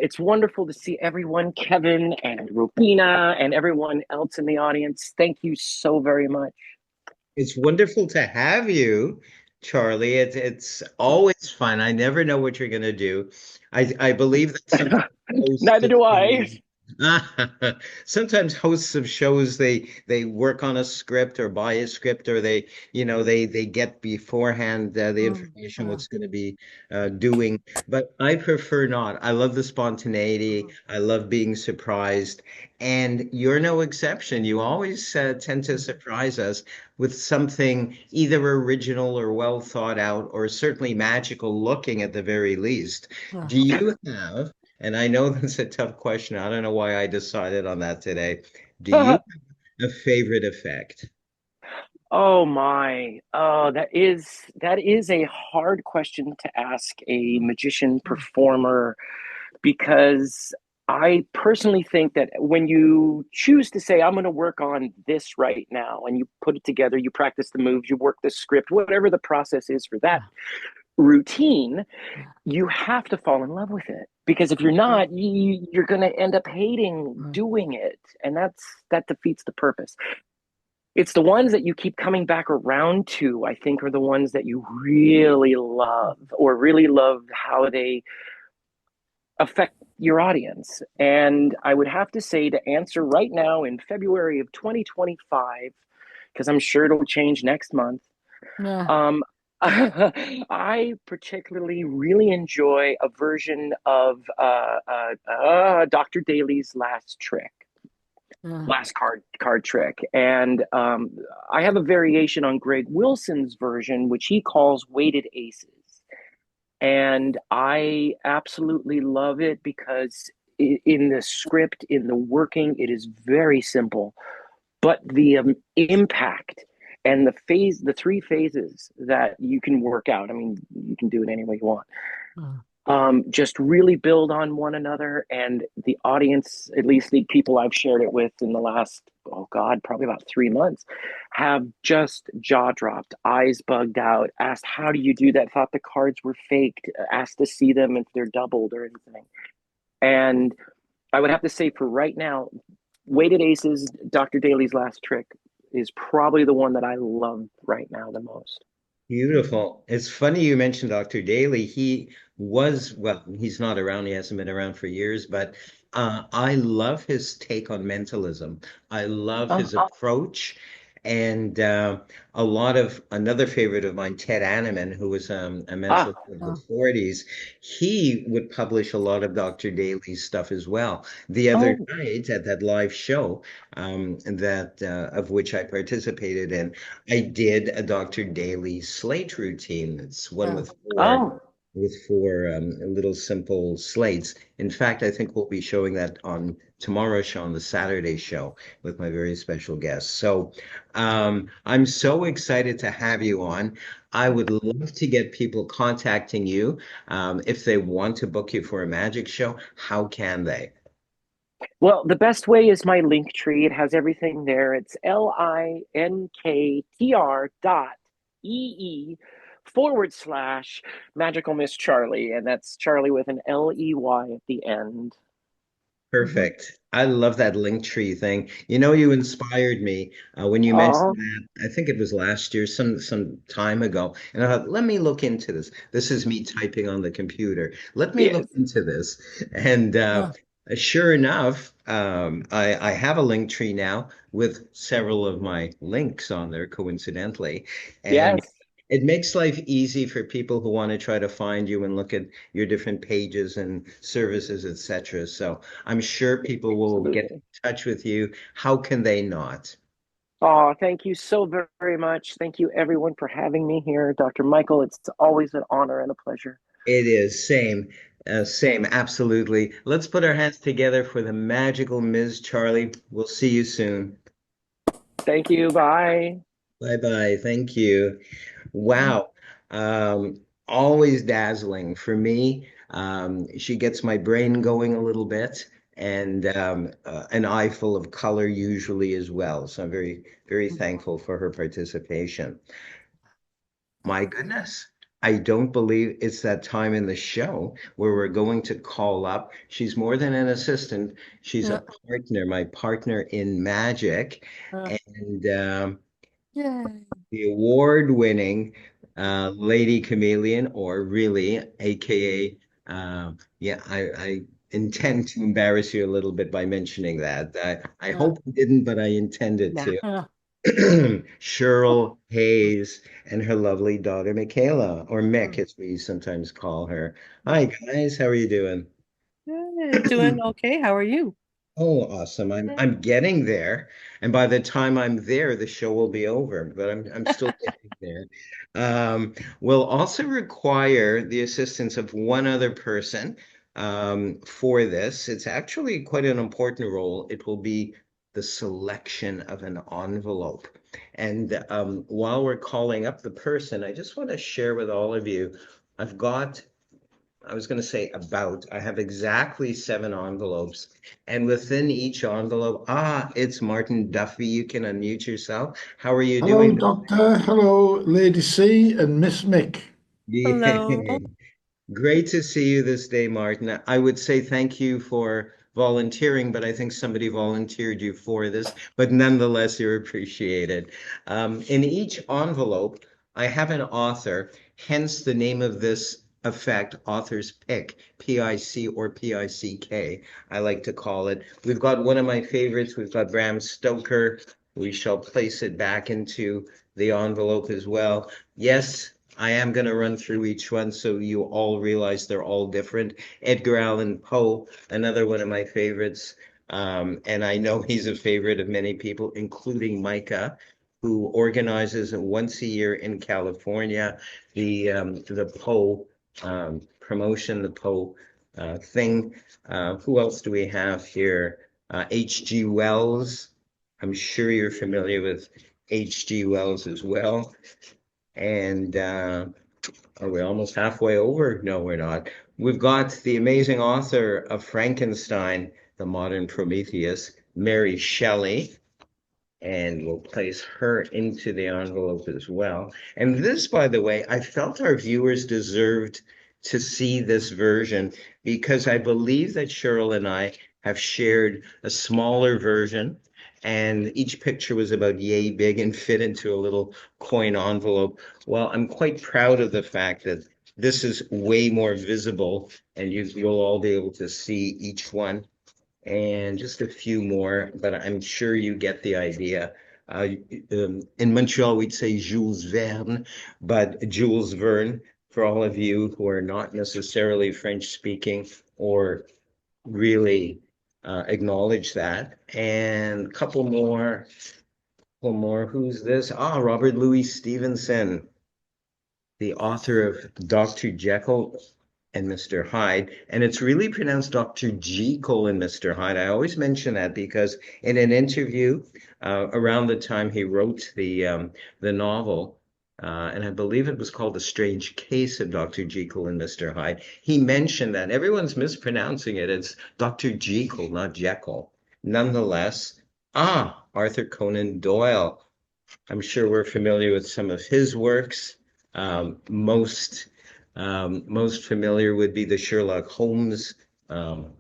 It's wonderful to see everyone, Kevin and Rubina and everyone else in the audience. Thank you so very much. It's wonderful to have you, Charlie. It's always fun. I never know what you're going to do. I believe that sometimes hosts Neither of do I. shows, sometimes hosts of shows they work on a script or buy a script or they get beforehand the information what's going to be doing. But I prefer not. I love the spontaneity. I love being surprised, and you're no exception. You always tend to surprise us with something either original or well thought out, or certainly magical looking at the very least. Do you have, and I know that's a tough question, I don't know why I decided on that today. Do you have a favorite effect? Oh my. Oh, that is a hard question to ask a magician performer because I personally think that when you choose to say, I'm going to work on this right now, and you put it together, you practice the moves, you work the script, whatever the process is for that routine, you have to fall in love with it. Because if you're not, you're going to end up hating doing it. And that defeats the purpose. It's the ones that you keep coming back around to, I think, are the ones that you really love or really love how they affect your audience. And I would have to say to answer right now in February of 2025, because I'm sure it'll change next month. Um, I particularly really enjoy a version of Dr. Daly's Last Trick, last card trick, and I have a variation on Greg Wilson's version, which he calls Weighted Aces. And I absolutely love it because in the script, in the working, it is very simple, but the impact and the three phases that you can work out. I mean, you can do it any way you want. Just really build on one another, and the audience, at least the people I've shared it with in the last, oh God, probably about 3 months, have just jaw dropped, eyes bugged out, asked, how do you do that? Thought the cards were faked, asked to see them if they're doubled or anything. And I would have to say for right now, Weighted Aces, Dr. Daly's Last Trick is probably the one that I love right now the most. Beautiful. It's funny you mentioned Dr. Daly. He was, well, he's not around. He hasn't been around for years, but I love his take on mentalism. I love his approach. And a lot of another favorite of mine, Ted Anneman, who was a mentalist of the 40s, he would publish a lot of Dr. Daly's stuff as well. The other night at that live show that of which I participated in, I did a Dr. Daly slate routine. It's one with four little simple slates. In fact, I think we'll be showing that on tomorrow's show, on the Saturday show, with my very special guest. So I'm so excited to have you on. I would love to get people contacting you if they want to book you for a magic show. How can they? Well, the best way is my link tree. It has everything there. It's linktr.ee/Magical Miss Charlie. And that's Charlie with an Ley at the end. Perfect. I love that link tree thing. You know, you inspired me when you mentioned Oh, that. I think it was last year, some time ago, and I thought, let me look into this. This is me typing on the computer. Let me look yes. into this. And Huh. sure enough, I have a link tree now with several of my links on there, coincidentally, and Yes, it makes life easy for people who want to try to find you and look at your different pages and services, etc. So. I'm sure people will get in absolutely. touch with you. How can they not? Oh, thank you so very much. Thank you, everyone, for having me here. Dr. Michael, it's always an honor and a pleasure. It is same, absolutely. Let's put our hands together for the magical Ms. Charlie. We'll see you soon. Thank you. Bye. Bye bye. Thank you. Wow. Always dazzling for me. She gets my brain going a little bit and an eye full of color usually as well. So I'm very, very thankful for her participation. My goodness. I don't believe it's that time in the show where we're going to call up. She's more than an assistant. She's a Yeah. partner, my partner in magic. Uh, And Yay. the award-winning Lady Chameleon, or really, AKA, yeah, I intend to embarrass you a little bit by mentioning that. I Uh, hope I didn't, but I intended Nah. to. uh, Cheryl Hayes and her lovely daughter Michaela, or Mick mm, as we sometimes call her. Hi mm. guys, how are you doing? Doing okay. How are you? Oh, awesome. I'm getting there. And by the time I'm there, the show will be over, but I'm still getting there. We'll also require the assistance of one other person for this. It's actually quite an important role. It will be the selection of an envelope. And while we're calling up the person, I just want to share with all of you, I've got I was going to say about. I have exactly 7 envelopes. And within each envelope, it's Martin Duffy. You can unmute yourself. How are you Hello, doing? Doctor. Hello, Lady C and Miss Mick. Hello. Yeah. Great to see you this day, Martin. I would say thank you for volunteering, but I think somebody volunteered you for this, but nonetheless, you're appreciated. In each envelope, I have an author, hence the name of this effect, author's pick, PIC or PICK, I like to call it. We've got one of my favorites, we've got Bram Stoker. We shall place it back into the envelope as well. Yes, I am going to run through each one so you all realize they're all different. Edgar Allan Poe, another one of my favorites. And I know he's a favorite of many people, including Micah, who organizes once a year in California the Poe promotion, the Poe thing. Who else do we have here? H.G. Wells. I'm sure you're familiar with H.G. Wells as well. And are we almost halfway over? No, we're not. We've got the amazing author of Frankenstein, the modern Prometheus, Mary Shelley, and we'll place her into the envelope as well. And this, by the way, I felt our viewers deserved to see this version because I believe that Cheryl and I have shared a smaller version, and each picture was about yay big and fit into a little coin envelope. Well, I'm quite proud of the fact that this is way more visible, and you'll all be able to see each one and just a few more, but I'm sure you get the idea. In Montreal, we'd say Jules Verne, but Jules Verne, for all of you who are not necessarily French speaking or really acknowledge that. And a couple more. Who's this? Robert Louis Stevenson, the author of Dr. Jekyll and Mr. Hyde, and it's really pronounced Dr. Jekyll and Mr. Hyde. I always mention that because in an interview around the time he wrote the novel, and I believe it was called The Strange Case of Dr. Jekyll and Mr. Hyde, he mentioned that everyone's mispronouncing it. It's Dr. Jekyll, not Jekyll. Nonetheless, Arthur Conan Doyle. I'm sure we're familiar with some of his works. Most familiar would be the Sherlock Holmes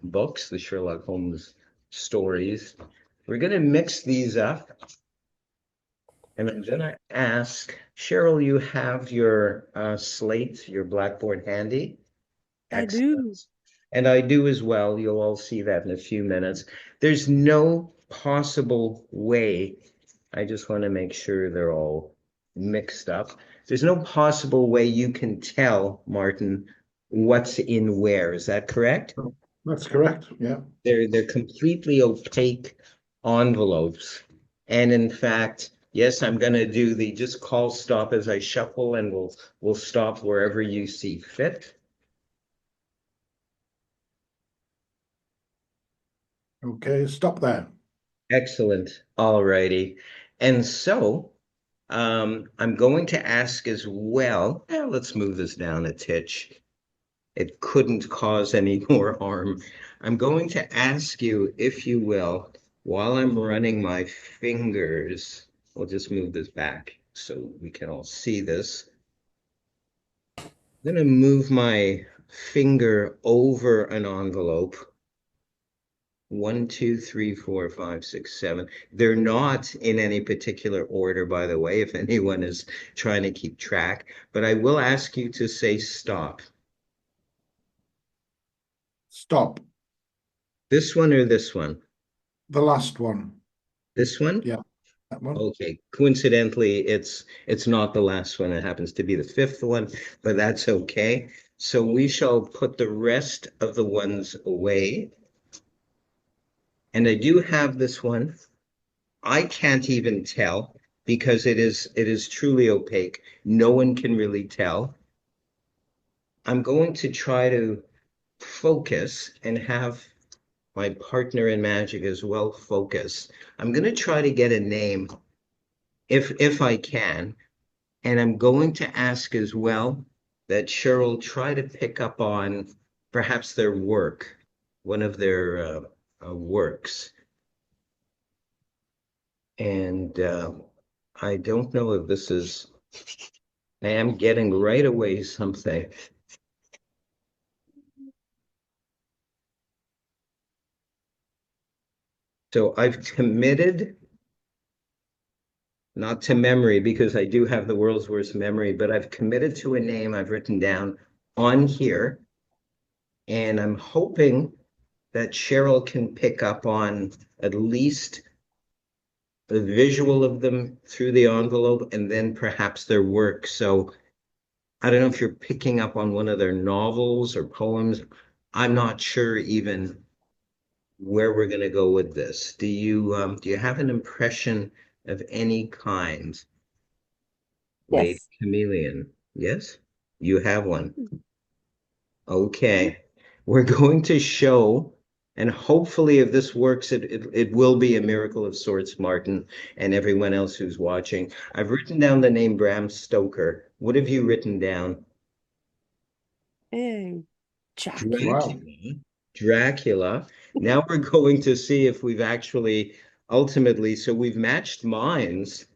books, the Sherlock Holmes stories. We're going to mix these up. And I'm going to ask Cheryl, you have your slate, your blackboard handy? I do. Excellent. And I do as well. You'll all see that in a few minutes. There's no possible way. I just want to make sure they're all mixed up. There's no possible way you can tell, Martin, what's in where. Is that correct? That's correct. Yeah. They're completely opaque envelopes. And in fact, yes, I'm going to do the just call stop as I shuffle, and we'll stop wherever you see fit. Okay, stop there. Excellent. All righty. And so I'm going to ask as well, let's move this down a titch. It couldn't cause any more harm. I'm going to ask you, if you will, while I'm running my fingers, we'll just move this back so we can all see this. I'm going to move my finger over an envelope. 1, 2, 3, 4, 5, 6, 7. They're not in any particular order, by the way, if anyone is trying to keep track. But I will ask you to say stop. Stop. This one or this one? The last one. This one? Yeah, that one. Okay. Coincidentally, it's not the last one. It happens to be the fifth one, but that's okay. So we shall put the rest of the ones away. And I do have this one. I can't even tell because it is truly opaque. No one can really tell. I'm going to try to focus and have my partner in magic as well focus. I'm going to try to get a name if I can. And I'm going to ask as well that Cheryl try to pick up on perhaps their work, one of their works. And I don't know if this is, I am getting right away something. So I've committed, not to memory, because I do have the world's worst memory, but I've committed to a name I've written down on here. And I'm hoping that Cheryl can pick up on at least the visual of them through the envelope and then perhaps their work. So I don't know if you're picking up on one of their novels or poems. I'm not sure even where we're going to go with this. Do you have an impression of any kind, Lady Yes. Chameleon? Yes, you have one. Okay, we're going to show, and hopefully, if this works, it will be a miracle of sorts, Martin, and everyone else who's watching. I've written down the name Bram Stoker. What have you written down? Hey, Dracula. Dracula. Wow. Dracula. Now we're going to see if we've actually ultimately, so we've matched minds,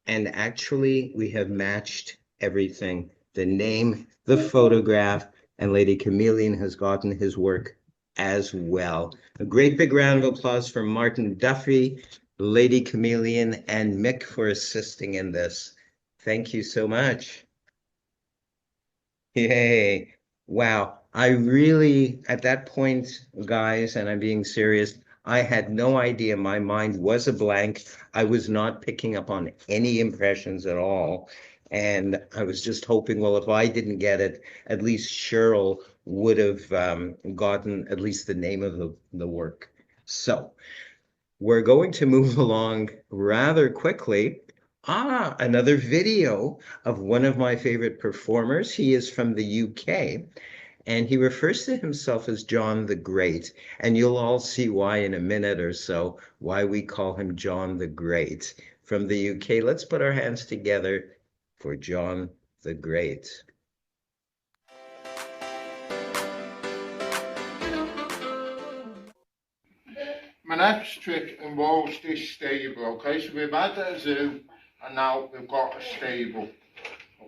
and actually we have matched everything. The name, the photograph, and Lady Chameleon has gotten his work as well. A great big round of applause for Martin Duffy, Lady Chameleon, and Mick for assisting in this. Thank you so much. Yay. Wow. I really, at that point, guys, and I'm being serious, I had no idea. My mind was a blank. I was not picking up on any impressions at all. And I was just hoping, well, if I didn't get it, at least Cheryl would have gotten at least the name of the work. So we're going to move along rather quickly. Another video of one of my favorite performers. He is from the UK, and he refers to himself as John the Great. And you'll all see why in a minute or so, why we call him John the Great. From the UK, let's put our hands together for John the Great. My next trick involves this stable, okay? So we've had a zoo and now we've got a stable,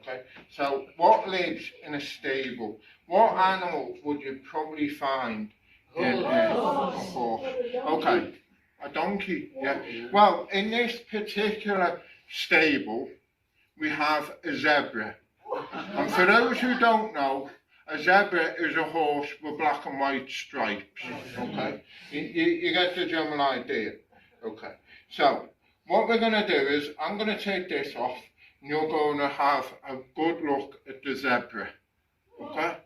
Okay, so what lives in a stable? What animal would you probably find in a horse? Okay, a donkey, yeah. Well, in this particular stable, we have a zebra. And for those who don't know, a zebra is a horse with black and white stripes, okay? You get the general idea, okay? So, what we're going to do is, I'm going to take this off, and you're going to have a good look at the zebra, okay?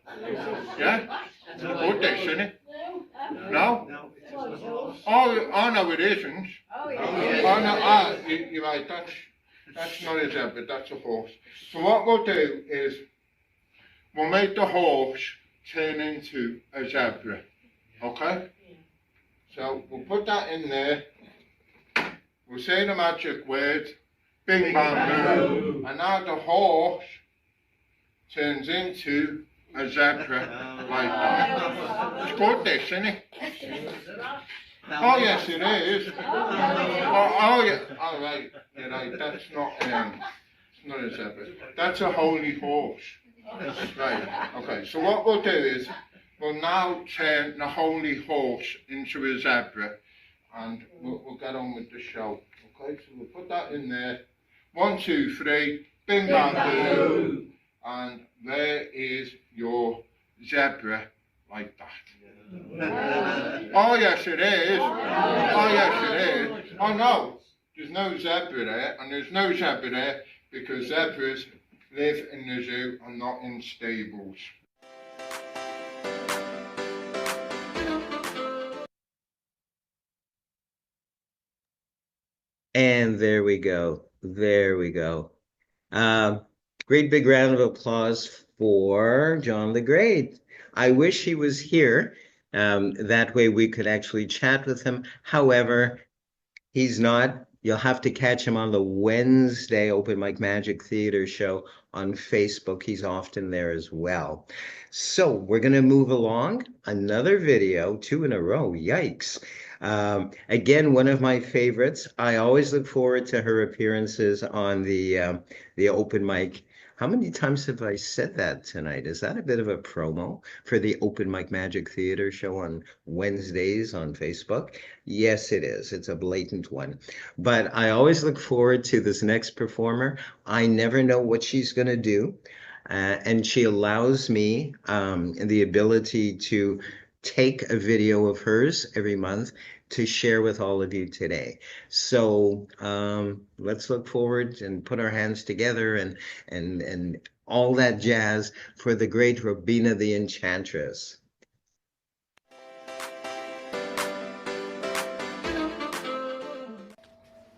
Yeah? Good this, isn't it? No? Oh no, it isn't. Oh, no, you're right, that's not a zebra, that's a horse. So what we'll do is, we'll make the horse turn into a zebra, okay? So we'll put that in there. We'll say the magic word, bing bang boom, and now the horse turns into a zebra like that. It's good this, isn't it? Oh yes, it is. Oh yeah, all right, you're right. That's not it's not a zebra. That's a holy horse. Right. Okay. So what we'll do is we'll now turn the holy horse into a zebra, and we'll get on with the show. Okay. So we'll put that in there. 1, 2, 3. Bing bang boom. And there is your zebra like that. Oh yes, it is. Oh yes, it is. Oh no, there's no zebra there, and there's no zebra there because zebras live in the zoo and not in stables. And there we go. There we go. Great big round of applause for John the Great. I wish he was here. That way we could actually chat with him. However, he's not. You'll have to catch him on the Wednesday Open Mic Magic Theater show on Facebook. He's often there as well. So we're going to move along. Another video, 2 in a row. Yikes. Again, one of my favorites. I always look forward to her appearances on the open mic. How many times have I said that tonight? Is that a bit of a promo for the Open Mic Magic Theater show on Wednesdays on Facebook? Yes, it is. It's a blatant one. But I always look forward to this next performer. I never know what she's going to do. And she allows me the ability to take a video of hers every month to share with all of you today. So let's look forward and put our hands together and all that jazz for the great Robina the Enchantress.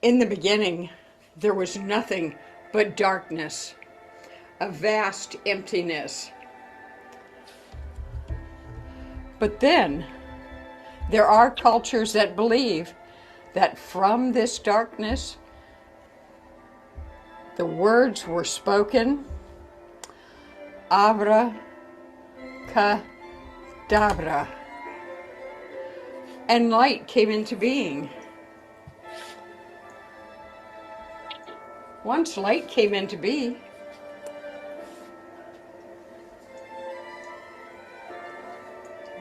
In the beginning, there was nothing but darkness, a vast emptiness. But then, there are cultures that believe that from this darkness, the words were spoken, Abra Cadabra, and light came into being. Once light came into being,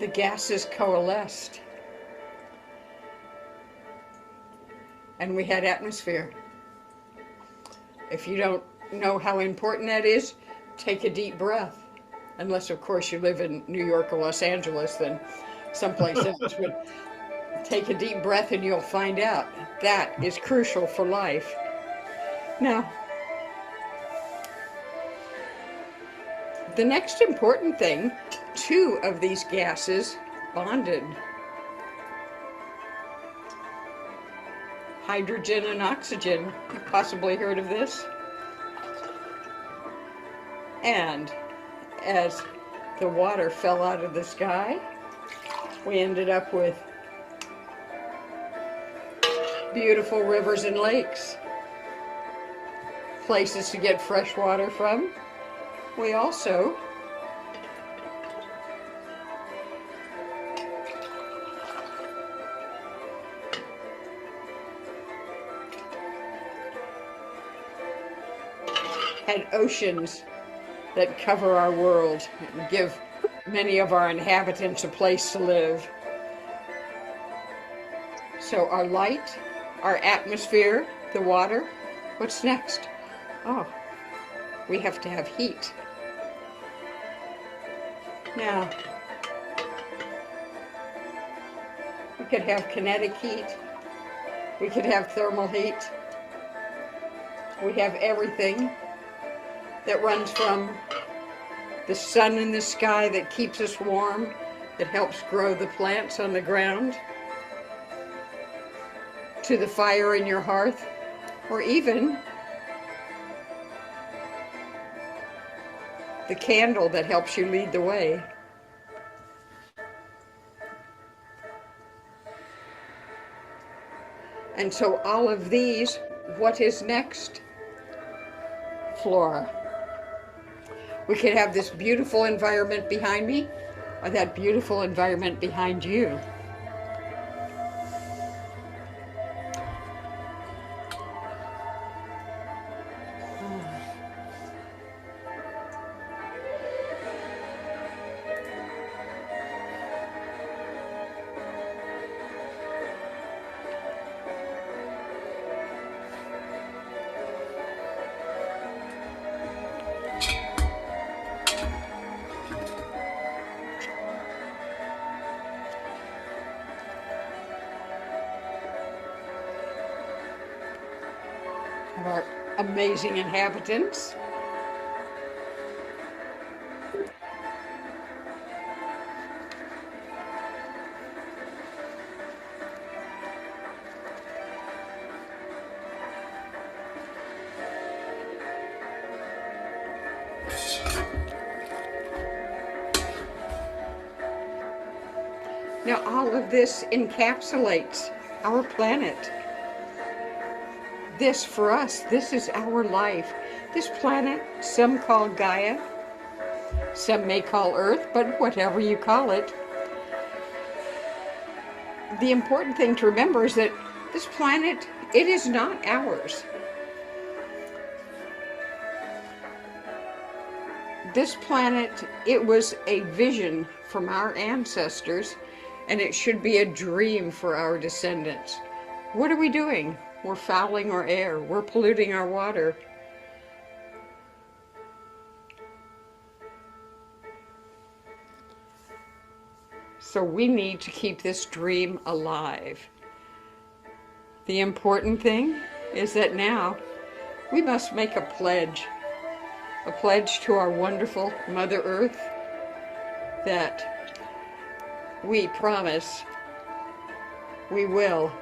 the gases coalesced, and we had atmosphere. If you don't know how important that is, take a deep breath. Unless, of course, you live in New York or Los Angeles, then someplace else. But take a deep breath and you'll find out that is crucial for life. Now, the next important thing, 2 of these gases bonded. Hydrogen and oxygen. You've possibly heard of this. And as the water fell out of the sky, we ended up with beautiful rivers and lakes, places to get fresh water from. We also had oceans that cover our world and give many of our inhabitants a place to live. So our light, our atmosphere, the water, what's next? Oh, we have to have heat. Now, we could have kinetic heat. We could have thermal heat. We have everything that runs from the sun in the sky that keeps us warm, that helps grow the plants on the ground, to the fire in your hearth, or even the candle that helps you lead the way. And so all of these, what is next? Flora. We could have this beautiful environment behind me, or that beautiful environment behind you. Our amazing inhabitants. Now all of this encapsulates our planet. This, for us, this is our life. This planet, some call Gaia, some may call Earth, but whatever you call it. The important thing to remember is that this planet, it is not ours. This planet, it was a vision from our ancestors, and it should be a dream for our descendants. What are we doing? We're fouling our air. We're polluting our water. So we need to keep this dream alive. The important thing is that now we must make a pledge to our wonderful Mother Earth that we promise we will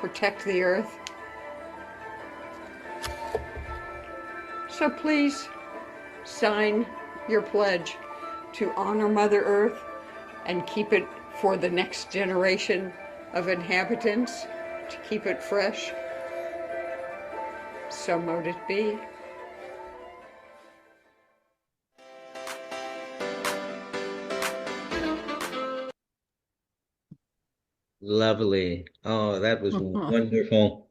protect the earth. So please sign your pledge to honor Mother Earth and keep it for the next generation of inhabitants, to keep it fresh. So mote it be. Lovely. Oh, that was wonderful.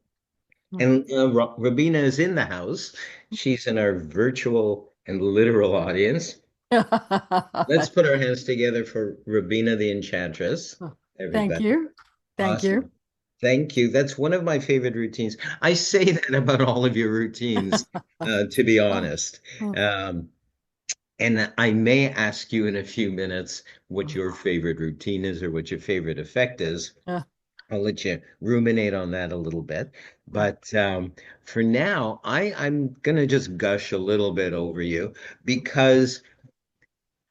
And Rabina is in the house. She's in our virtual and literal audience. Let's put our hands together for Rabina the Enchantress. Thank Everybody. you. Thank Awesome. you. Thank you. That's one of my favorite routines. I say that about all of your routines, to be honest. And I may ask you in a few minutes what your favorite routine is or what your favorite effect is. I'll let you ruminate on that a little bit. But for now, I'm going to just gush a little bit over you because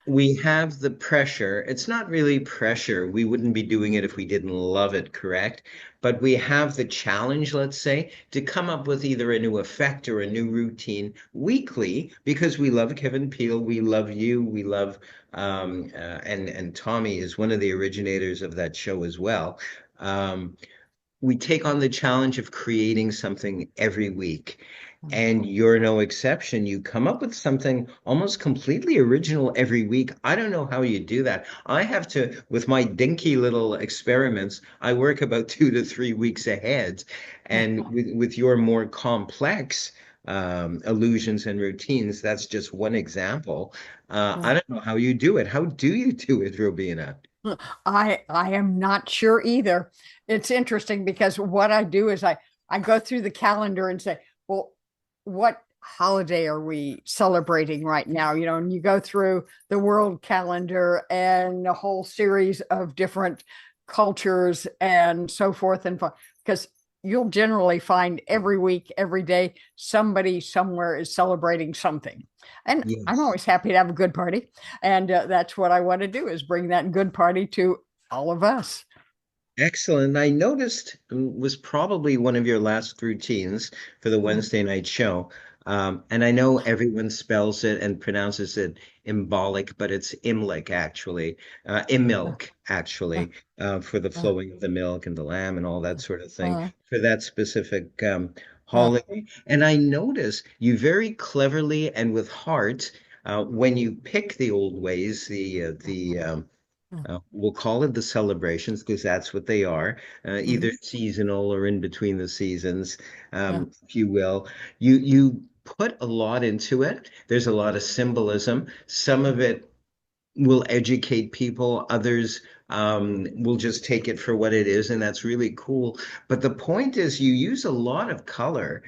we have the pressure. It's not really pressure. We wouldn't be doing it if we didn't love it, correct? But we have the challenge, let's say, to come up with either a new effect or a new routine weekly because we love Kevin Peele, we love you, we love, and Tommy is one of the originators of that show as well. We take on the challenge of creating something every week. And you're no exception. You come up with something almost completely original every week. I don't know how you do that. I have to, with my dinky little experiments, I work about 2 to 3 weeks ahead. And with your more complex illusions and routines. That's just one example. I don't know how you do it. How do you do it, Robina? I am not sure either. It's interesting because what I do is I go through the calendar and say, well, what holiday are we celebrating right now? You know, and you go through the world calendar and a whole series of different cultures and so forth and because you'll generally find every week, every day, somebody somewhere is celebrating something. And I'm Yes. always happy to have a good party. And that's what I want to do is bring that good party to all of us. Excellent. I noticed was probably one of your last routines for the Mhm. Wednesday night show. And I know everyone spells it and pronounces it embolic, but it's Imlic actually, Immilk actually, for the Uh, flowing of the milk and the lamb and all that sort of thing uh, for that specific uh, holiday. And I notice you very cleverly and with heart, when you pick the old ways, we'll call it the celebrations because that's what they are, either mhm, seasonal or in between the seasons, uh, if you will. You put a lot into it. There's a lot of symbolism. Some of it will educate people. Others will just take it for what it is, and that's really cool. But the point is, you use a lot of color.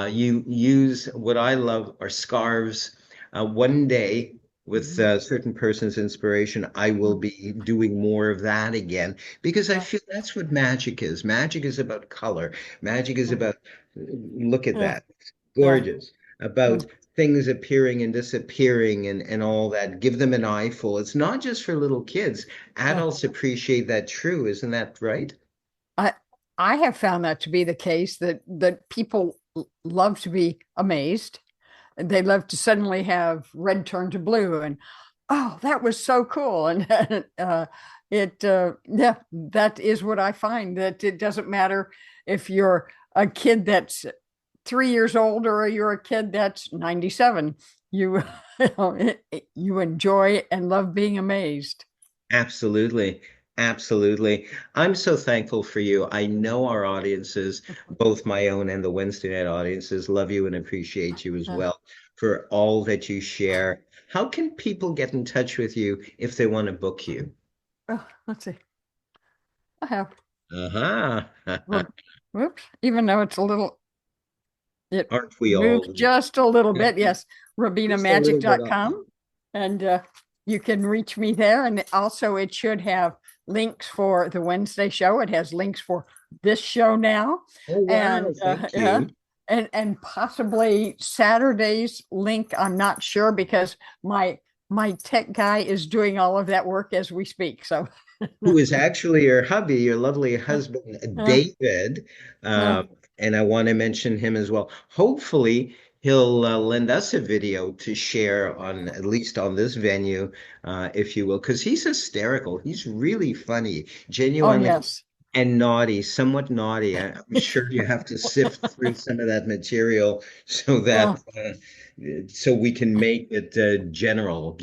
You use what I love are scarves. One day, with mhm, a certain person's inspiration, I will mhm, be doing more of that again because I uh, feel that's what magic is. Magic is about color. Magic is uh, about, look at uh, that. It's uh, gorgeous. About things appearing and disappearing and all that. Give them an eyeful. It's not just for little kids. uh. Adults appreciate that too, isn't that right? I I have found that to be the case that people love to be amazed. They love to suddenly have red turn to blue and oh, that was so cool. And yeah, that is what I find that it doesn't matter if you're a kid that's 3 years old or you're a kid that's 97. You, you enjoy and love being amazed. Absolutely. Absolutely. I'm so thankful for you. I know our audiences, both my own and the Wednesday night audiences, love you and appreciate you as Uh, well for all that you share. How can people get in touch with you if they want to book you? let's see. I have, Uh-huh. whoops, even though it's a little, it Aren't we moved all just a little bit. Yes, just a little bit off? rabinamagic.com. And you can reach me there. And also, it should have links for the Wednesday show. It has links for this show now. Oh, wow. And Thank yeah. you. And possibly Saturday's link. I'm not sure because my tech guy is doing all of that work as we speak. So Who is actually your hubby, your lovely husband, uh, David. uh, And I want to mention him as well. Hopefully, he'll lend us a video to share on at least on this venue, if you will, because he's hysterical. He's really funny, oh, genuinely yes. and naughty, somewhat naughty. I'm sure you have to sift through some of that material so Uh, that so we can make it general,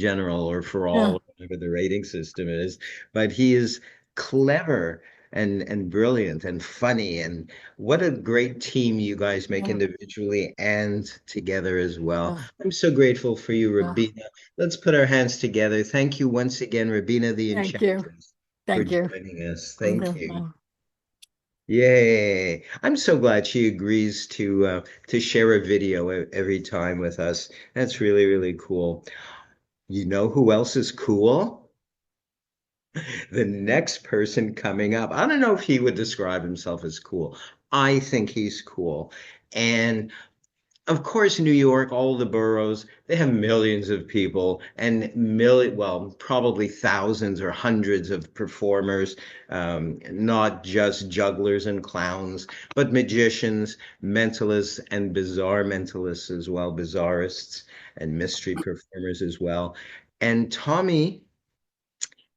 or for uh, all, whatever the rating system is. But he is clever and brilliant and funny, and what a great team you guys make uh, individually and together as well. uh, I'm so grateful for you, uh, Rabina. Let's put our hands together. Thank you once again, Rabina the thank you. Enchantress, for Thank you. joining us. Thank Mhm. you. Yay. I'm so glad she agrees to share a video every time with us. That's really, really cool. You know who else is cool? The next person coming up. I don't know if he would describe himself as cool. I think he's cool. And of course, New York, all the boroughs, they have millions of people and well, probably thousands or hundreds of performers, not just jugglers and clowns, but magicians, mentalists, and bizarre mentalists as well, bizarrists and mystery performers as well. And Tommy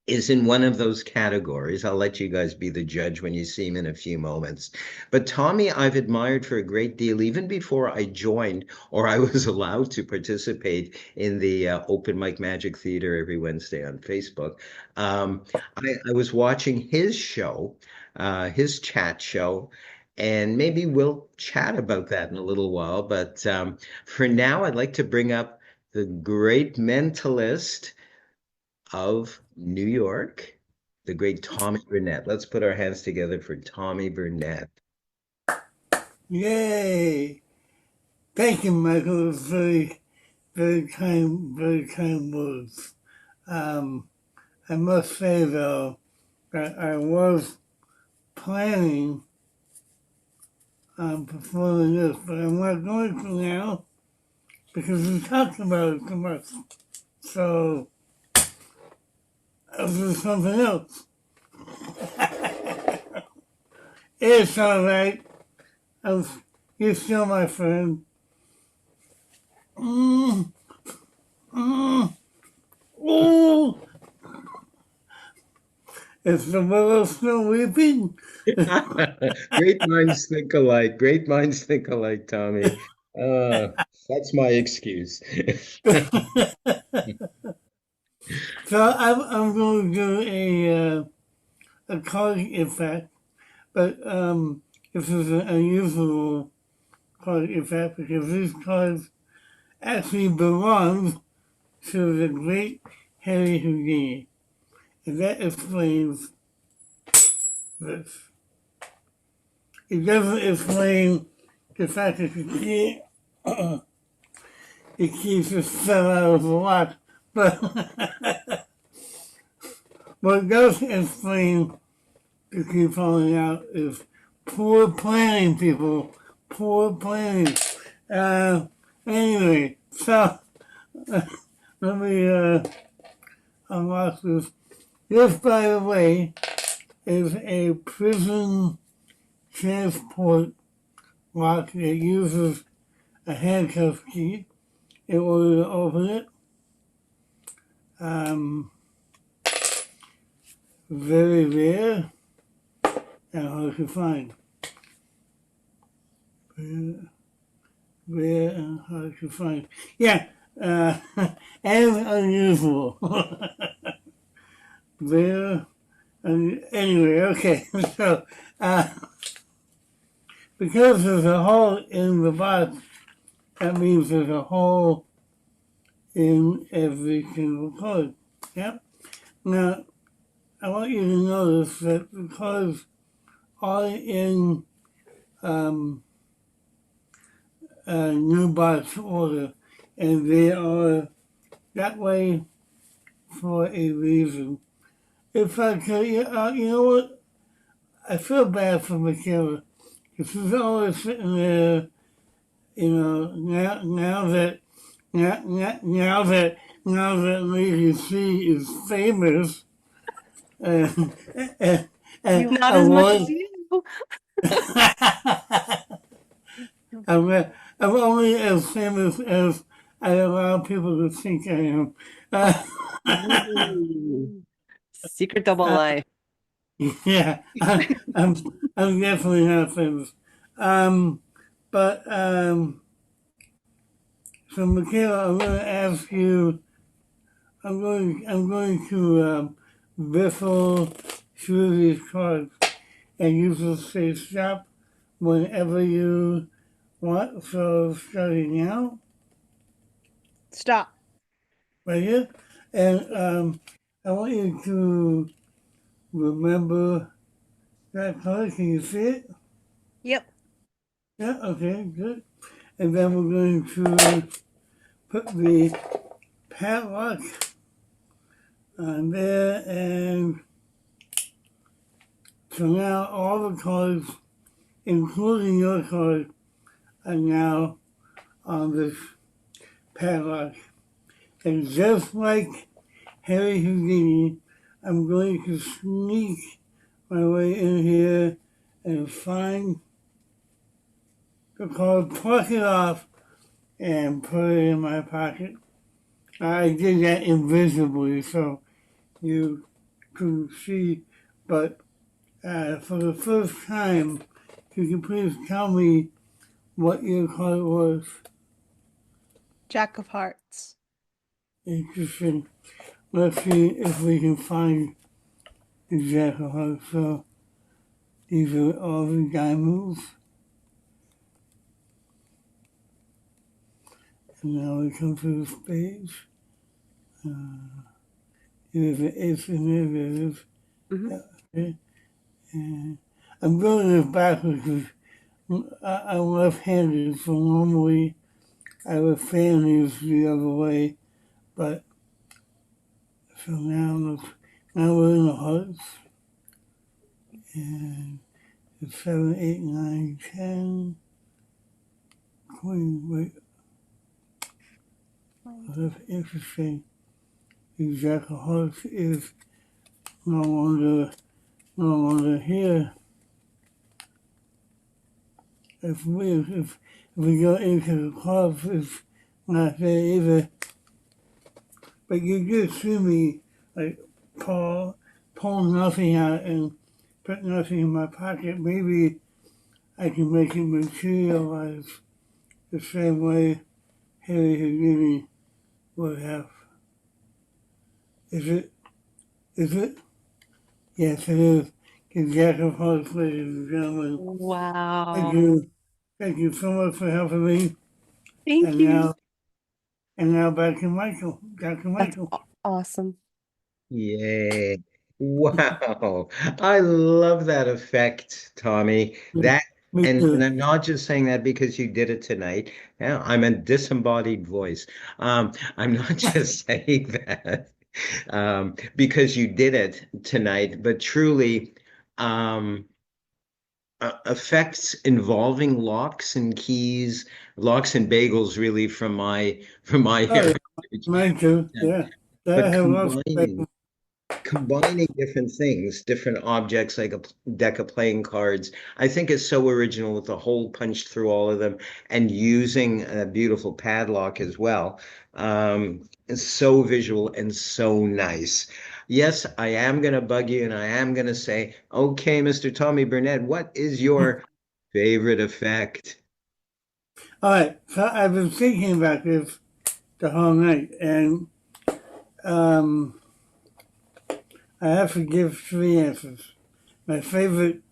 is in one of those categories. I'll let you guys be the judge when you see him in a few moments. But Tommy, I've admired for a great deal, even before I joined or I was allowed to participate in the Open Mic Magic Theater every Wednesday on Facebook. Um, I was watching his show, his chat show, and maybe we'll chat about that in a little while. But for now, I'd like to bring up the great mentalist of New York, the great Tommy Burnett. Let's put our hands together for Tommy Burnett. Yay! Thank you, Michael. It's very kind words. I must say, though, that I was planning on performing this, but I'm not going to now because we talked about it too much. So I'll do something else. It's all right. You're still my friend. Ooh. Is the willow still weeping? Great minds think alike. Great minds think alike, Tommy. That's my excuse. So I'm going to do a calling effect, but this is an unusual calling effect because these cards actually belong to the great Harry Houdini, and that explains this. It doesn't explain the fact that the key just fell out of the lock, but what does explain the key falling out is poor planning, people. Poor planning. Anyway, so let me unlock this. This, by the way, is a prison transport lock that uses a handcuff key in order to open it. Very rare and hard to find. Rare and hard to find. Yeah, and unusual. Rare. Anyway, okay, so because there's a hole in the box, that means there's a hole in every single card. Yep. Now, I want you to notice that the cards are in new box order, and they are that way for a reason. If I could, you know what? I feel bad for Michaela. Because she's always sitting there, now that Lady C is famous, and Not as much as you. I'm only as famous as I allow people to think I am. Secret double life. Yeah, I'm definitely not famous. But so Michaela, I'm going to ask you. I'm going to riffle through these cards, and you will say stop whenever you want. So starting now. Stop. Right here, and I want you to remember that card. Can you see it? Yep. Yeah, okay, good. And then we're going to put the padlock on there, and so now all the cards, including your card, are now on this padlock. And just like Harry Houdini, I'm going to sneak my way in here and find the card, pluck it off, and put it in my pocket. I did that invisibly so you couldn't see, but for the first time, could you please tell me what your card was? Jack of Hearts. Interesting. Let's see if we can find the Jack of Hearts. So these are all the guy moves. And now we come to the spades. There's an ace in there. There's, okay. And I'm going this backwards because I'm left-handed, so normally I would fan these the other way. But so now we're in the hearts. And it's 7, 8, 9, 10. Queen, wait. Well, that's interesting. The Jack of Hearts is no longer here. It's weird. If we go into the clubs, it's not there either. But you just see me like pull nothing out and put nothing in my pocket. Maybe I can make it materialize the same way Harry Houdini would have. Is it? Is it? Yes, it is. The Jack of Hearts, ladies and gentlemen. Wow. Thank you. Thank you so much for helping me. Thank you. And now back to Michael. Dr. Michael. Awesome. Yay. Wow. I love that effect, Tommy. That Me and too. I'm not just saying that because you did it tonight. Yeah, I'm a disembodied voice. I'm not just saying that because you did it tonight, but truly effects involving locks and keys, locks and bagels really from my Oh, yeah. heritage. Mine too. Yeah. That I But have lots of combining different things, different objects like a deck of playing cards, I think is so original with the hole punched through all of them and using a beautiful padlock as well. It's so visual and so nice. Yes, I am going to bug you and I am going to say, okay, Mr. Tommy Burnett, what is your favorite effect? All right. So I've been thinking about this the whole night, and I have to give 3 answers. My favorite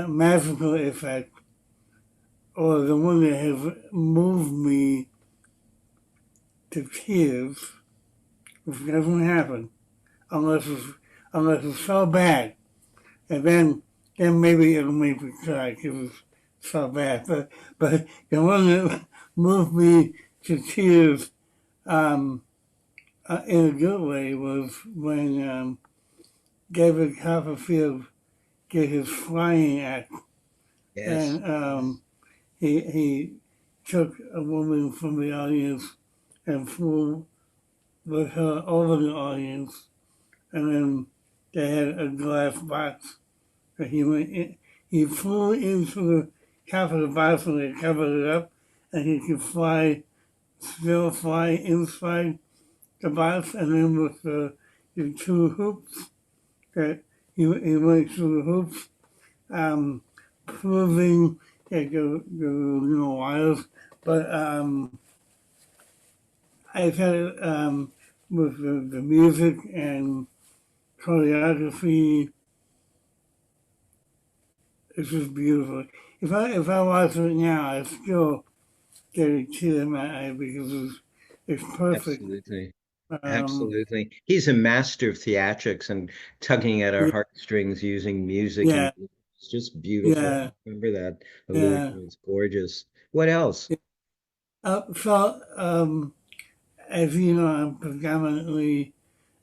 magical effect, or the one that has moved me to tears, which doesn't happen unless it's so bad, and then maybe it'll make me cry because it's so bad. But the one that moved me to tears in a good way was when David Copperfield did his flying act, Yes. and he took a woman from the audience and flew with her over the audience, and then they had a glass box that he went in. He flew into the top of the box and they covered it up, and he could still fly inside the box, and then with the 2 hoops that he went through the hoops, proving that there were no wires, but I thought with the music and choreography, it's just beautiful. If I watch it now, I still get a tear in my eye because it's perfect. Absolutely. Um, Absolutely. He's a master of theatrics and tugging at our yeah, heartstrings using music, and yeah, it's just beautiful. yeah, Remember that yeah. illusion. It's gorgeous. What else? So, as you know, I'm predominantly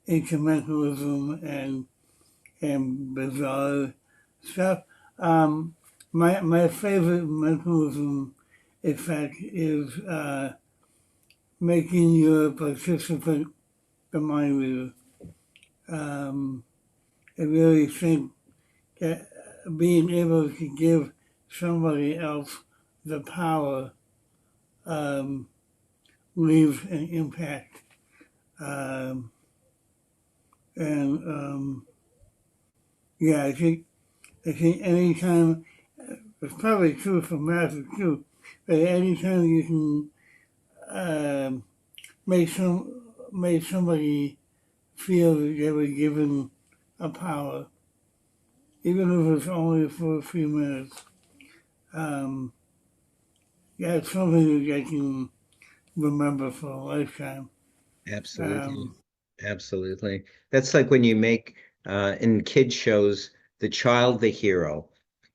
into mentalism and bizarre stuff. Um, my favorite mentalism effect is making your participant the mind reader. I really think that being able to give somebody else the power leaves an impact. Um, and yeah, I think anytime, it's probably true for magic too, but anytime you can make somebody feel that they were given a power, even if it's only for a few minutes, yeah, it's something that they can remember for a lifetime. Absolutely. Um, Absolutely. That's like when you make in kid shows the child the hero.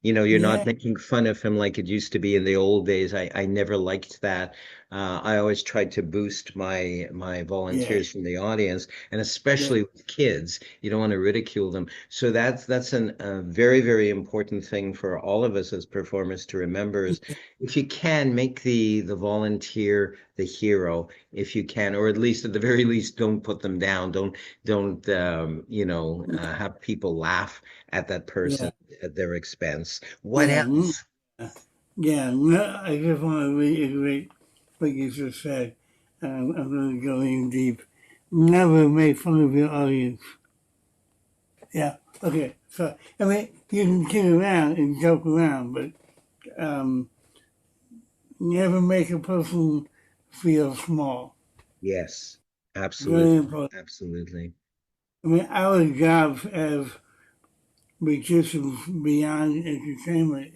You know, you're not yeah, making fun of him like it used to be in the old days. I never liked that. I always tried to boost my yeah, volunteers from the audience, and yeah, especially with kids, you don't want to ridicule them. So that's a very, very important thing for all of us as performers to remember is if you can make the volunteer the hero if you can, or at least at the very least, don't put them down. Don't have people laugh at that yeah, person at their expense. What yeah, else? yeah. No, I just want to reiterate what you just said. I'm going to go in deep. Never make fun of your audience. Yeah. Okay. So I mean, you can kid around and joke around, but um, never make a person feel small. Yes, Very absolutely, important. absolutely. I mean, our jobs as magicians beyond entertainment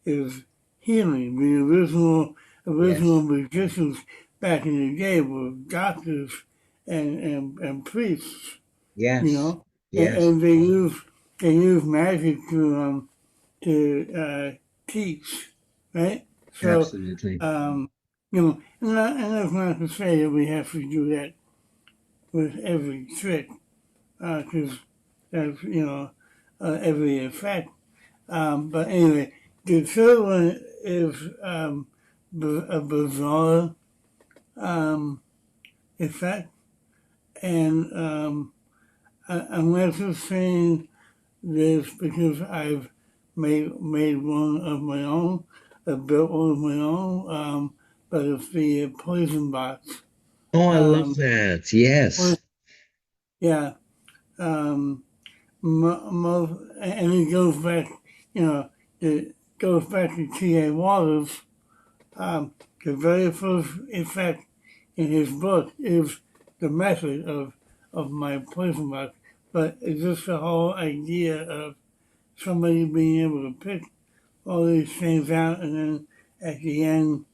is healing. The original Yes, magicians back in the day were doctors and priests, you yes, know, yes, and they use magic to teach, right? So, absolutely. and that's not to say that we have to do that with every trick, because that's every effect. But anyway, the third one is a bizarre um, effect, and I'm just saying this because I've made one of my own, built one of my own, but it's the poison box. Oh, I love Um, that. Yes. yeah, um, and it goes back, it goes back to T.A. Waters. The very first effect in his book is the method of my poison box, but it's just the whole idea of somebody being able to pick all these things out and then at the end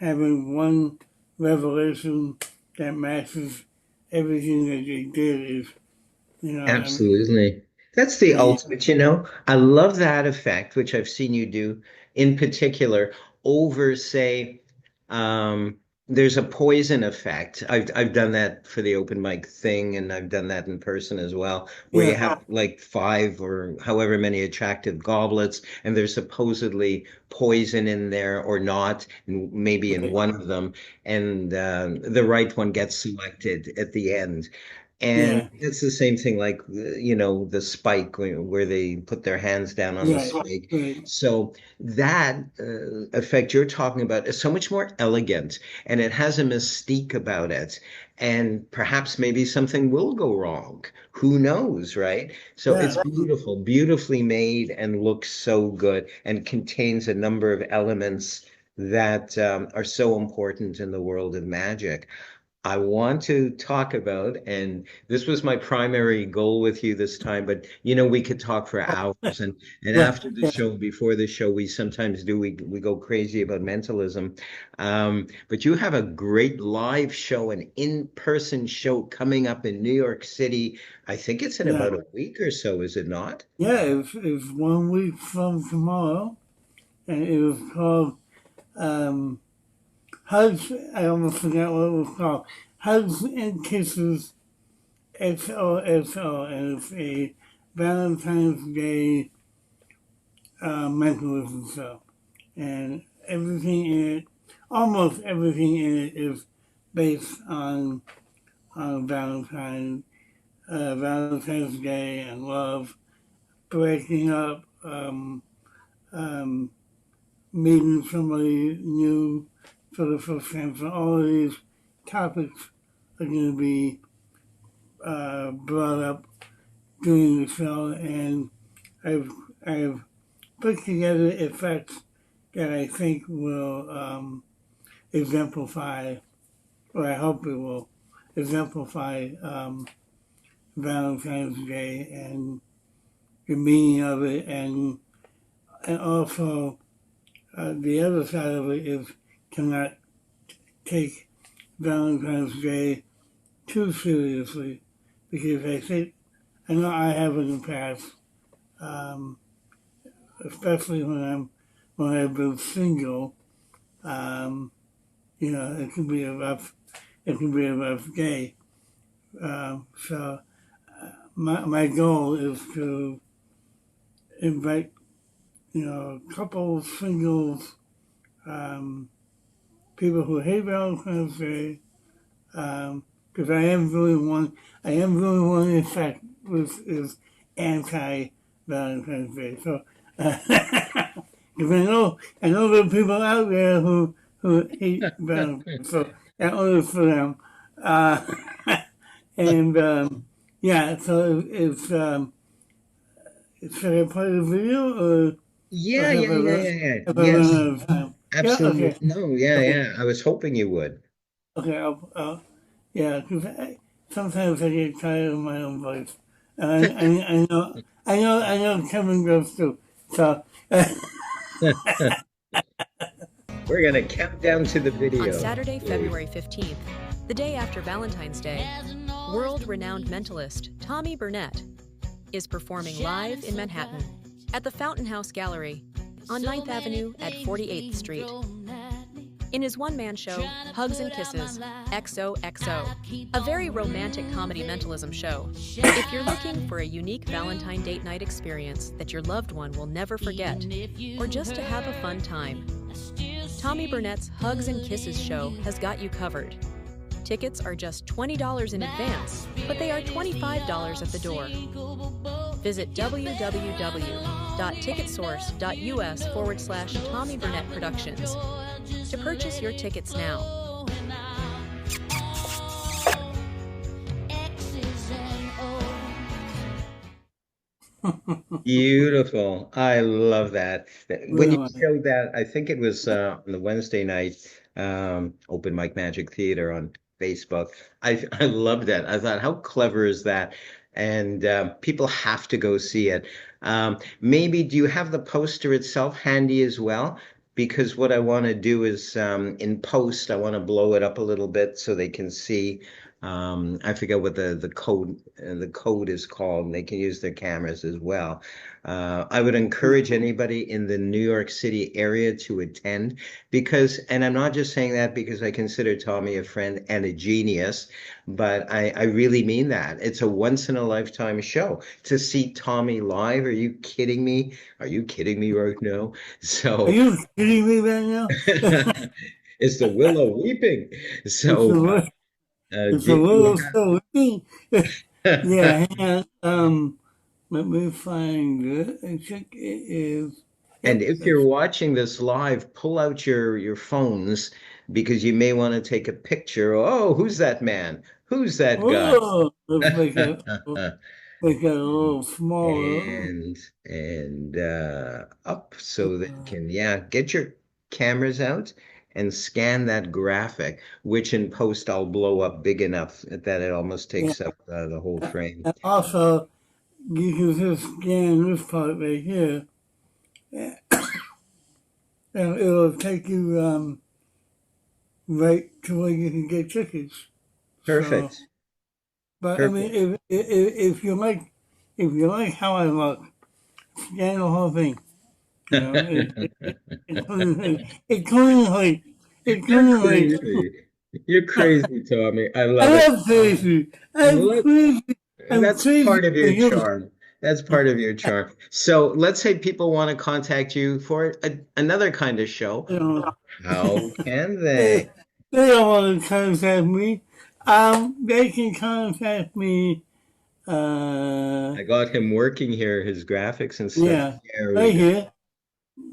having one revelation that matches everything that they did is, I mean, Absolutely. That's the yeah, ultimate, I love that effect, which I've seen you do in particular over, say, um, there's a poison effect. I've done that for the open mic thing, and I've done that in person as well, where you yeah, have like five or however many attractive goblets, and there's supposedly poison in there or not, and maybe in right, one of them, and the right one gets selected at the end. And yeah, it's the same thing like, the spike where they put their hands down on the right, spike. right, So that effect you're talking about is so much more elegant and it has a mystique about it. And perhaps maybe something will go wrong. Who knows, right? So it's yeah, beautiful, beautifully made and looks so good and contains a number of elements that are so important in the world of magic. I want to talk about, and this was my primary goal with you this time, but we could talk for hours. And yeah, after the yeah, show, before the show, we sometimes do, we go crazy about mentalism. But you have a great live show, an in-person show coming up in New York City. I think it's in yeah. about a week or so, is it not? Yeah, it's 1 week from tomorrow, and it was called Hugs. I almost forgot what it was called. Hugs and Kisses XOXO, and it's a Valentine's Day mentalism show. And everything in it, almost everything in it, is based on Valentine's Day and love, breaking up, um, meeting somebody new for the first time. So all of these topics are going to be brought up during the show, and I've I've put together effects that I think will exemplify, or I hope it will exemplify Valentine's Day and the meaning of it, and also the other side of it is to not take Valentine's Day too seriously, because I know I have in the past, especially when I've been single. It can be a rough day. So my goal is to invite, couples, singles, people who hate Valentine's Day, because I am really one in fact is anti Valentine's Day. So, because I know there are people out there who hate Valentine's, so that one is for them. Uh, and yeah, so should I play the video or Yeah, yeah, yeah, yeah, yeah. have I run Yes, out of time? Yeah, absolutely. okay, No, yeah, okay, yeah. I was hoping you would. okay. Yeah, because sometimes I get tired of my own voice, and I know Kevin goes too. So We're gonna count down to the On video. Saturday, February 15th, the day after Valentine's Day, world-renowned mentalist Tommy Burnett is performing live in Manhattan at the Fountain House Gallery on 9th Avenue at 48th Street. In his one-man show, Hugs and Kisses, XOXO, a very romantic comedy mentalism show. If you're looking for a unique Valentine date night experience that your loved one will never forget, or just to have a fun time, Tommy Burnett's Hugs and Kisses show has got you covered. Tickets are just $20 in advance, but they are $25 at the door. Visit www.ticketsource.us/Tommy Burnett Productions to purchase your tickets now. Beautiful. I love that. When you really, showed that, I think it was on the Wednesday night Open Mic Magic Theater on Facebook. I loved that. I thought, how clever is that? And people have to go see it. Maybe do you have the poster itself handy as well? Because what I want to do is in post, I want to blow it up a little bit so they can see. I forget what the code is called, and they can use their cameras as well. I would encourage anybody in the New York City area to attend because, and I'm not just saying that because I consider Tommy a friend and a genius, but I really mean that. It's a once in a lifetime show. To see Tommy live, are you kidding me? Are you kidding me right now? are So you kidding me right now? it's the willow weeping. It's a So little, it's a if you little so. have Yeah, hang on. Let me find it. I think it is. And Yep, if you're that's. watching this live, pull out your phones because you may want to take a picture. Oh, who's that man? Who's that guy? Oh, let's make it a little smaller. And up so they can, yeah, get your cameras out and scan that graphic, which in post I'll blow up big enough that it almost Yeah. takes up the whole frame. And also, you can just scan this part right here, and it'll take you right to where you can get tickets. So, Perfect. but I mean, Perfect. if you like how I look, scan the whole thing. You know, including You're like, crazy. You're crazy, Tommy. I I love it. love crazy. I'm Let- crazy. I'm That's crazy part of for your you. charm. That's part of your charm. So let's say people want to contact you for another kind of show. You know, How can they? they, they don't want to contact me. They can contact me. I got him working here, his graphics and stuff. Yeah, There we right go. here.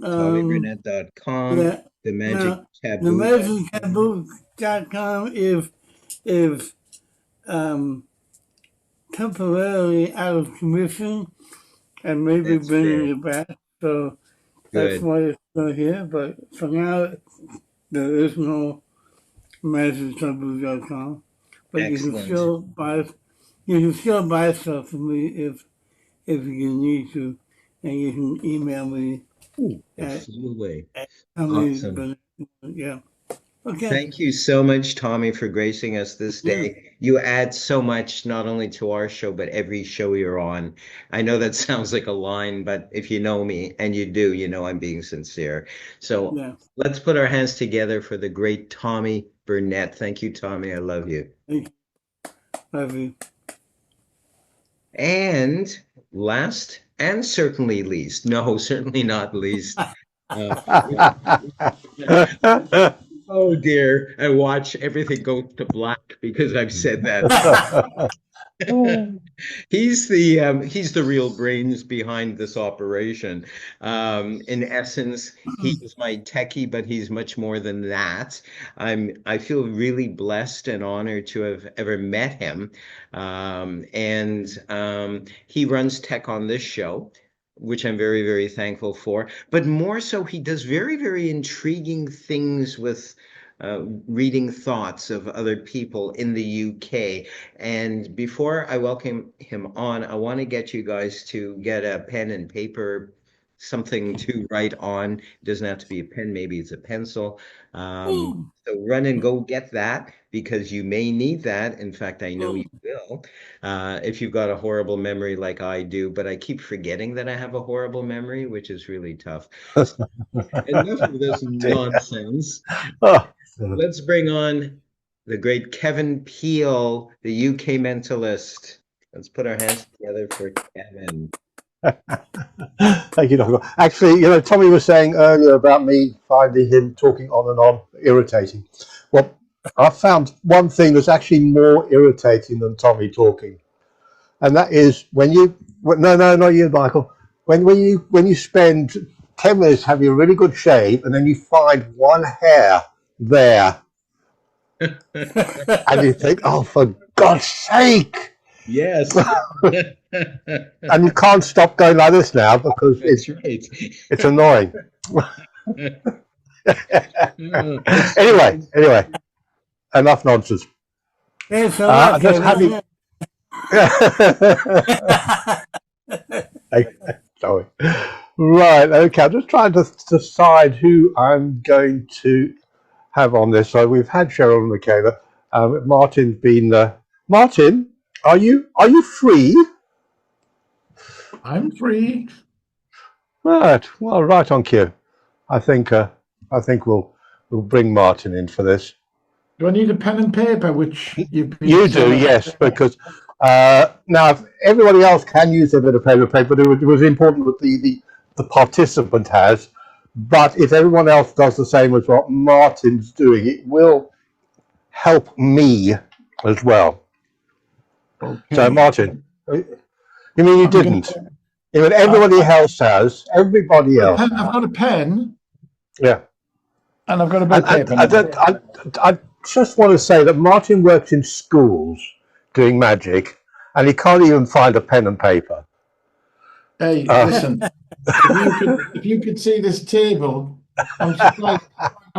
TommyBurnett.com, Yeah. the magic Now, the taboo. magictaboo.com is um temporarily out of commission and maybe That's bringing fair. it back. So that's Good. why it's not here. But for now, there is no magictaboo.com. But Excellent. you can still buy stuff from me if you need to, and you can email me Ooh, it at flew away. Tommy Awesome. Burnett. Yeah. Okay. Thank you so much, Tommy, for gracing us this day. You add so much, not only to our show, but every show you're on. I know that sounds like a line, but if you know me, and you do, you know I'm being sincere. So Yeah. let's put our hands together for the great Tommy Burnett. Thank you, Tommy. I love you. Thank you. Love you. And last and certainly least, no, certainly not least. Uh, oh dear, I watch everything go to black because I've said that. He's the real brains behind this operation. In essence, he's my techie, but he's much more than that. I feel really blessed and honored to have ever met him. And he runs tech on this show, which I'm very, very thankful for. But more so, he does very, very intriguing things with reading thoughts of other people in the UK. And before I welcome him on, I want to get you guys to get a pen and paper, something to write on. It doesn't have to be a pen, maybe it's a pencil. So run and go get that because you may need that. In fact, I know you will. If you've got a horrible memory like I do, but I keep forgetting that I have a horrible memory, which is really tough. So enough of this nonsense. Let's bring on the great Kevin Peel, the UK mentalist. Let's put our hands together for Kevin. Thank you, Dr. Actually, Tommy was saying earlier about me finding him talking on and on irritating. Well, I found one thing that's actually more irritating than Tommy talking, and that is when you no, not you, Michael. When you spend 10 minutes having a really good shave, and then you find one hair there, and you think, "Oh, for God's sake!" Yes. And you can't stop going like this now because it's annoying. Anyway, enough nonsense. Yes, just having. Sorry. Right. Okay. I'm just trying to decide who I'm going to have on this. So we've had Cheryl and Michaela. Martin's been. Martin, are you free? I'm free. Right. Well, right on cue. I think we'll bring Martin in for this. Do I need a pen and paper? Which you do, yes, because now if everybody else can use a bit of pen and paper, but it was important that the participant has. But if everyone else does the same as what Martin's doing, it will help me as well. Okay. So, Martin, you mean you didn't? You mean everybody else has? Everybody else. I've got a pen. Yeah. And I've got a bit of paper. I just want to say that Martin works in schools doing magic, and he can't even find a pen and paper. Hey, listen. If you could see this table, I'm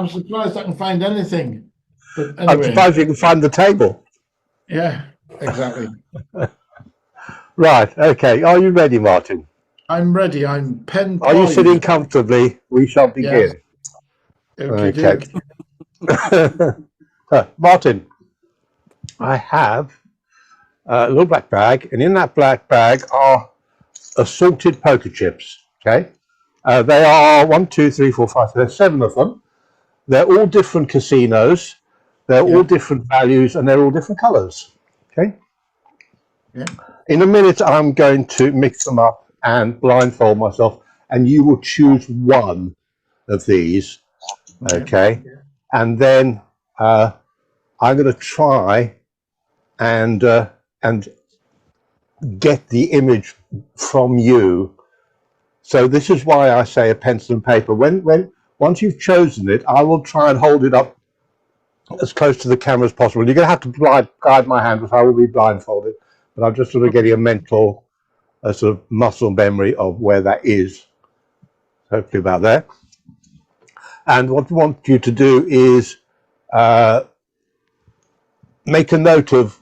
surprised I can find anything. But anyway. I'm surprised you can find the table. Yeah, exactly. Right. Okay. Are you ready, Martin? I'm ready. I'm pen. Are you sitting comfortably? We shall begin. Yes. Okay. Martin, I have a little black bag, and in that black bag are assorted poker chips. Okay. They are 1, 2, 3, 4, 5. There's 7 of them. They're all different casinos. They're all different values, and they're all different colors. Okay. Yeah. In a minute, I'm going to mix them up and blindfold myself, and you will choose one of these. Okay. And then I'm going to try and get the image from you. So this is why I say a pencil and paper. Once you've chosen it, I will try and hold it up as close to the camera as possible. You're going to have to guide my hand, because I will be blindfolded. But I'm just sort of getting a mental, sort of muscle memory of where that is. Hopefully about there. And what I want you to do is make a note of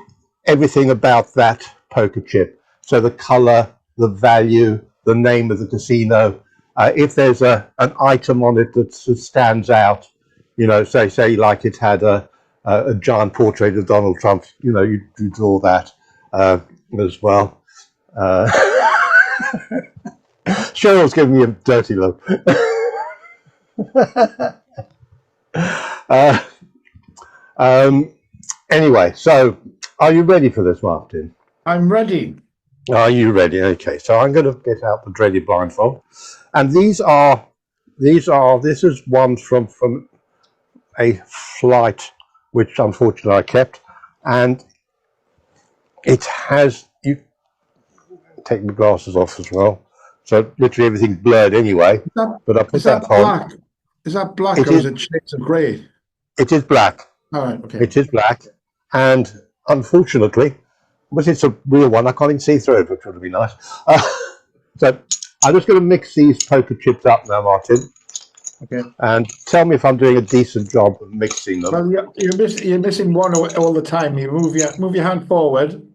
everything about that poker chip. So the color, the value, the name of the casino. If there's an item on it that stands out, You know, say like it had a giant portrait of Donald Trump. You know, you draw that as well. Cheryl's giving me a dirty look. Anyway, so are you ready for this, Martin? I'm ready. Are you ready? Okay, so I'm going to get out the dreaded blindfold, and this is one from a flight which unfortunately I kept, and it has, you take my glasses off as well, so literally everything's blurred anyway. But I put that on. Black? Is that black or is it shades of grey? It is black. All right, okay. It is black, and unfortunately, but it's a real one. I can't even see through it, which would be nice. So I'm just going to mix these poker chips up now, Martin. Okay. And tell me if I'm doing a decent job of mixing them. Well, you're missing one all the time. You move your hand forward.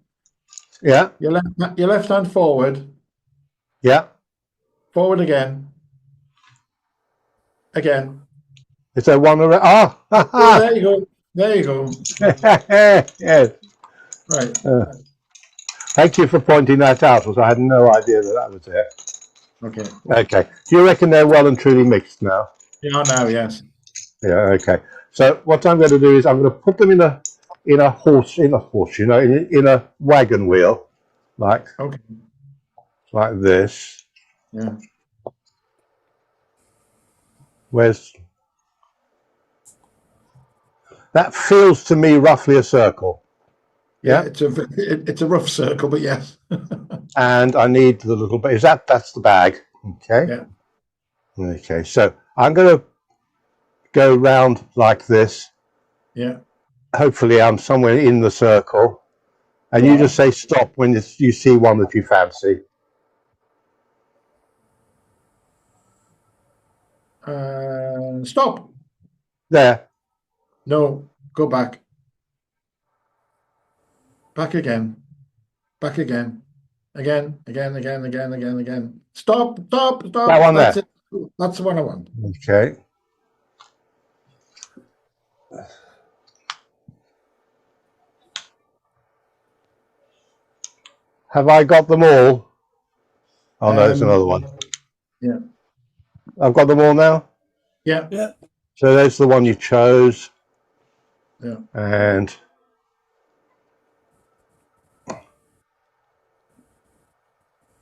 Yeah. Your left hand forward. Yeah. Forward again. Again. Is there one around? Oh, oh, there you go. There you go. Yes. Right. Thank you for pointing that out, because I had no idea that was it. Okay. Okay. Do you reckon they're well and truly mixed now? Yeah, now, yes. Yeah. Okay. So what I'm going to do is I'm going to put them in a horse, you know, in a wagon wheel, like this. Yeah. Where's that? Feels to me roughly a circle. Yeah, it's a rough circle, but yes. And I need the little bit. That's the bag? Okay. Yeah. Okay. So I'm going to go round like this. Yeah. Hopefully, I'm somewhere in the circle, and you just say stop when you see one that you fancy. Stop. There. No, go back. Back again. Back again. Again. Stop. That one That's there. it. That's the one I want. Okay. Have I got them all? Oh no, there's another one. Yeah. I've got them all now? Yeah. Yeah. So there's the one you chose. Yeah. And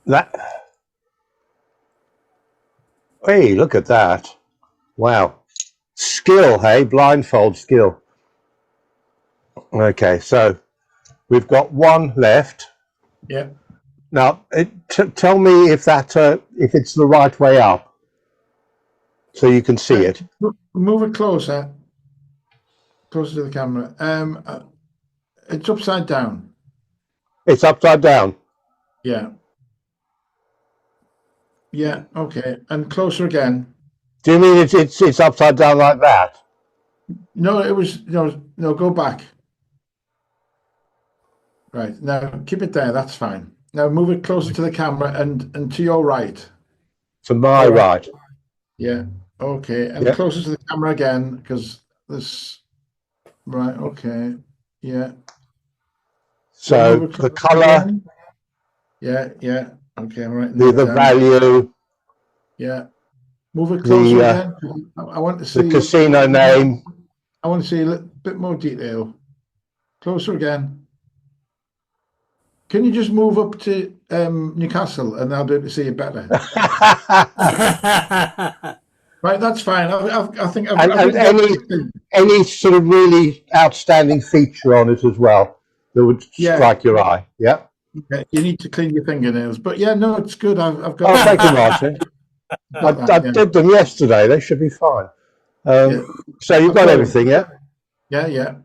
that. Hey, look at that. Wow. Skill, hey? Blindfold skill. Okay, so we've got one left. Yeah. Now, tell me if it's the right way up, so you can see it. Move it closer to the camera. It's upside down. It's upside down. Yeah. Yeah. Okay. And closer again. Do you mean it's upside down like that? No, it was no. Go back. Right now, keep it there. That's fine. Now move it closer to the camera and to your right. To my right. Yeah. Okay. And closer to the camera again, because this. Right. Okay. Yeah. So the color. Again. Yeah. Yeah. Okay. I'm right. The value. Yeah. Move it closer again. I want to see the casino name. I want to see a little bit more detail. Closer again. Can you just move up to Newcastle and I'll be able to see it better? Right, that's fine. I think any sort of really outstanding feature on it as well that would strike your eye. Yeah. Yeah, you need to clean your fingernails, but yeah, no, it's good. I've got. Oh, thank you, Martin. I did them yesterday. They should be fine. So you've got everything, yeah? Yeah, yeah.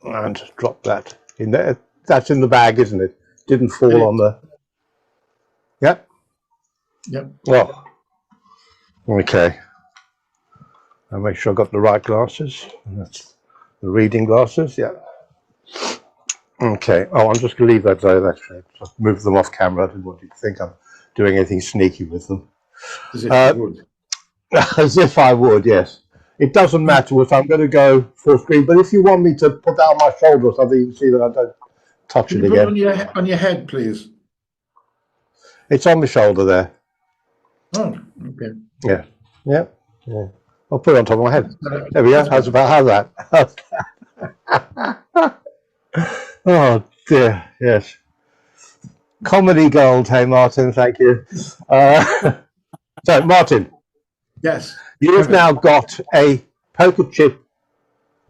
And drop that in there. That's in the bag, isn't it? Didn't fall on the. Yep. Yep. Well. Okay. I'll make sure I got the right glasses. That's the reading glasses. Yeah. Okay. Oh, I'm just going to leave that there. Actually, just move them off camera. I didn't want you to think I'm doing anything sneaky with them. As if I would, yes. It doesn't matter if I'm going to go full screen, but if you want me to put that on my shoulder or something, you can see that I don't touch Can it you put it again. on your head, please? It's on the shoulder there. Oh, okay. Yeah. Yeah. Yeah. I'll put it on top of my head. There we go. That's better. How's that? Oh dear. Yes. Comedy gold. Hey, Martin. Thank you. So, Martin, Yes. you've Kevin. now got a poker chip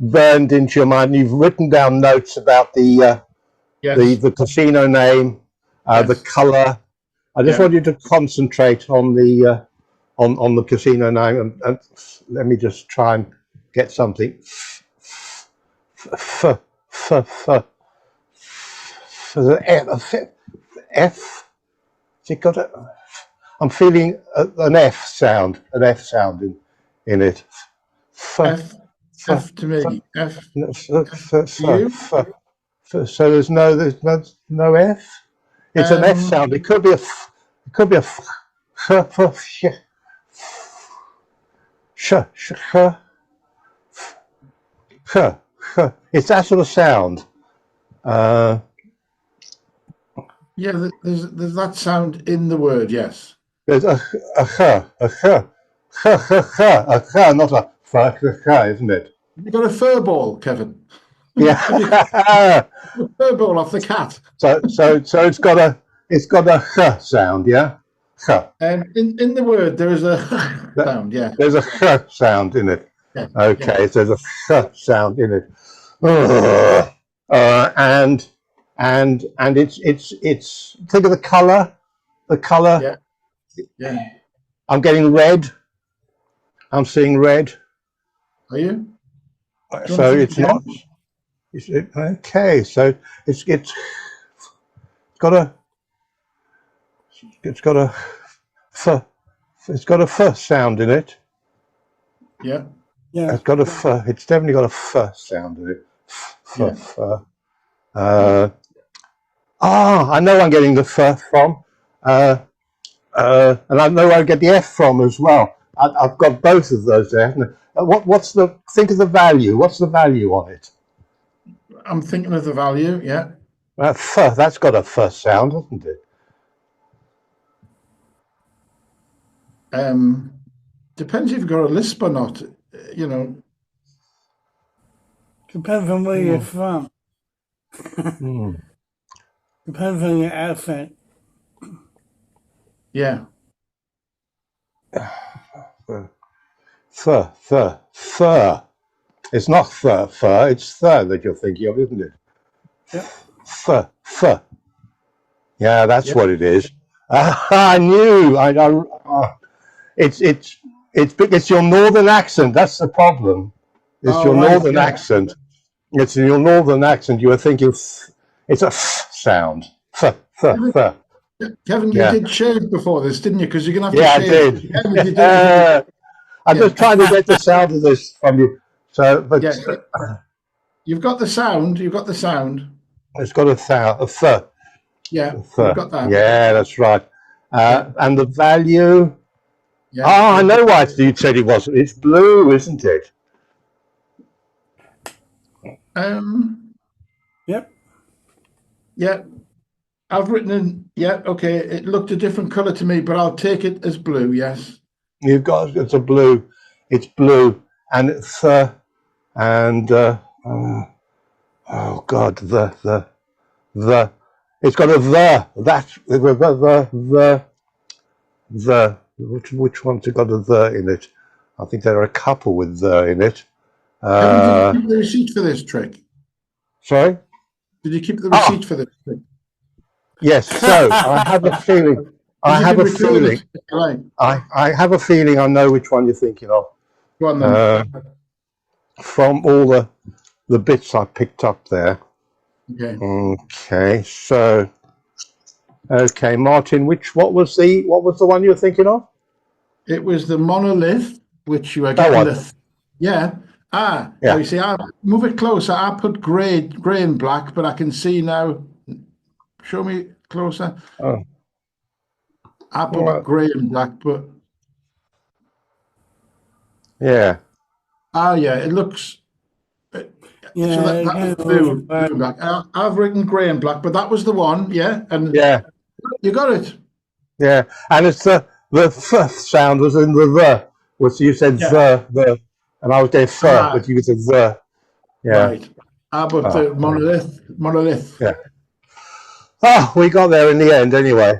burned into your mind. You've written down notes about the Yes. the casino name, the Yes. color. I just Yeah. want you to concentrate on the on the casino name, and let me just try and get something. For the F. Has it got a? I'm feeling an F sound in it. F to me. F to you. So there's no F. It's an F sound. It could be a f. It could be a f. It's that sort of sound. Yeah, there's that sound in the word. Yes. There's a not a isn't it? You got a fur ball, Kevin. Yeah. Fur ball off the cat. So it's got a sound, yeah. In the word there is a sound. Yeah. There's a sound in it. Yeah. Okay, so there's a sound in it. And it's think of the color. Yeah. Yeah. I'm getting red. I'm seeing red. Are you? So it's not. Okay, so it's got a f sound in it. Yeah. Yeah. It's got a f. It's definitely got a f sound in it. I know I'm getting the f from, and I know where I get the f from as well. I've got both of those there. Think of the value. What's the value on it? I'm thinking of the value. Yeah. That's got a f sound, hasn't it? Depends if you've got a lisp or not. You know. Depends on where you're from. Depends on your accent. Yeah. Fur. It's not fur. It's fur that you're thinking of, isn't it? Yep. Fur. Yeah, that's what it is. I knew. It's your northern accent. That's the problem. It's your northern accent. It's in your northern accent. You were thinking it's a f sound. F. Kevin, you did shave before this, didn't you? Because you're gonna have to shave. Yeah, I did. I'm just trying to get the sound of this from you. So, but you've got the sound. It's got a sound. A f. Yeah, you've got that. Yeah, that's right. And the value. Yeah. Oh, I know why you said it wasn't. It's blue, isn't it? Yep. Yeah. I've written in. Yeah. Okay. It looked a different color to me, but I'll take it as blue. Yes. It's a blue. It's blue, and it's and oh God, the it's got a that's the which one's got a the in it? I think there are a couple with the in it. Did you keep the receipt for this trick? Sorry? Did you keep the receipt for this trick? Yes. So I have a feeling. I have a feeling I know which one you're thinking of. Go on then. From all the bits I picked up there. Okay. So Martin, what was the one you were thinking of? It was the monolith, which you were getting yeah. Now you see, I move it closer. I put grey and black, but I can see now. Show me closer. Oh. I put grey and black, but Yeah. Ah, yeah, it looks. So Yeah, that was kind of blue, black. blue black. I've written grey and black, but that was the one, yeah. And Yeah. you got it. Yeah. And it's the th sound was in the, which you said Yeah. the, and I was going fur, Ah, but you said the. Yeah. right. But Oh, the monolith. yeah. Oh, we got there in the end anyway.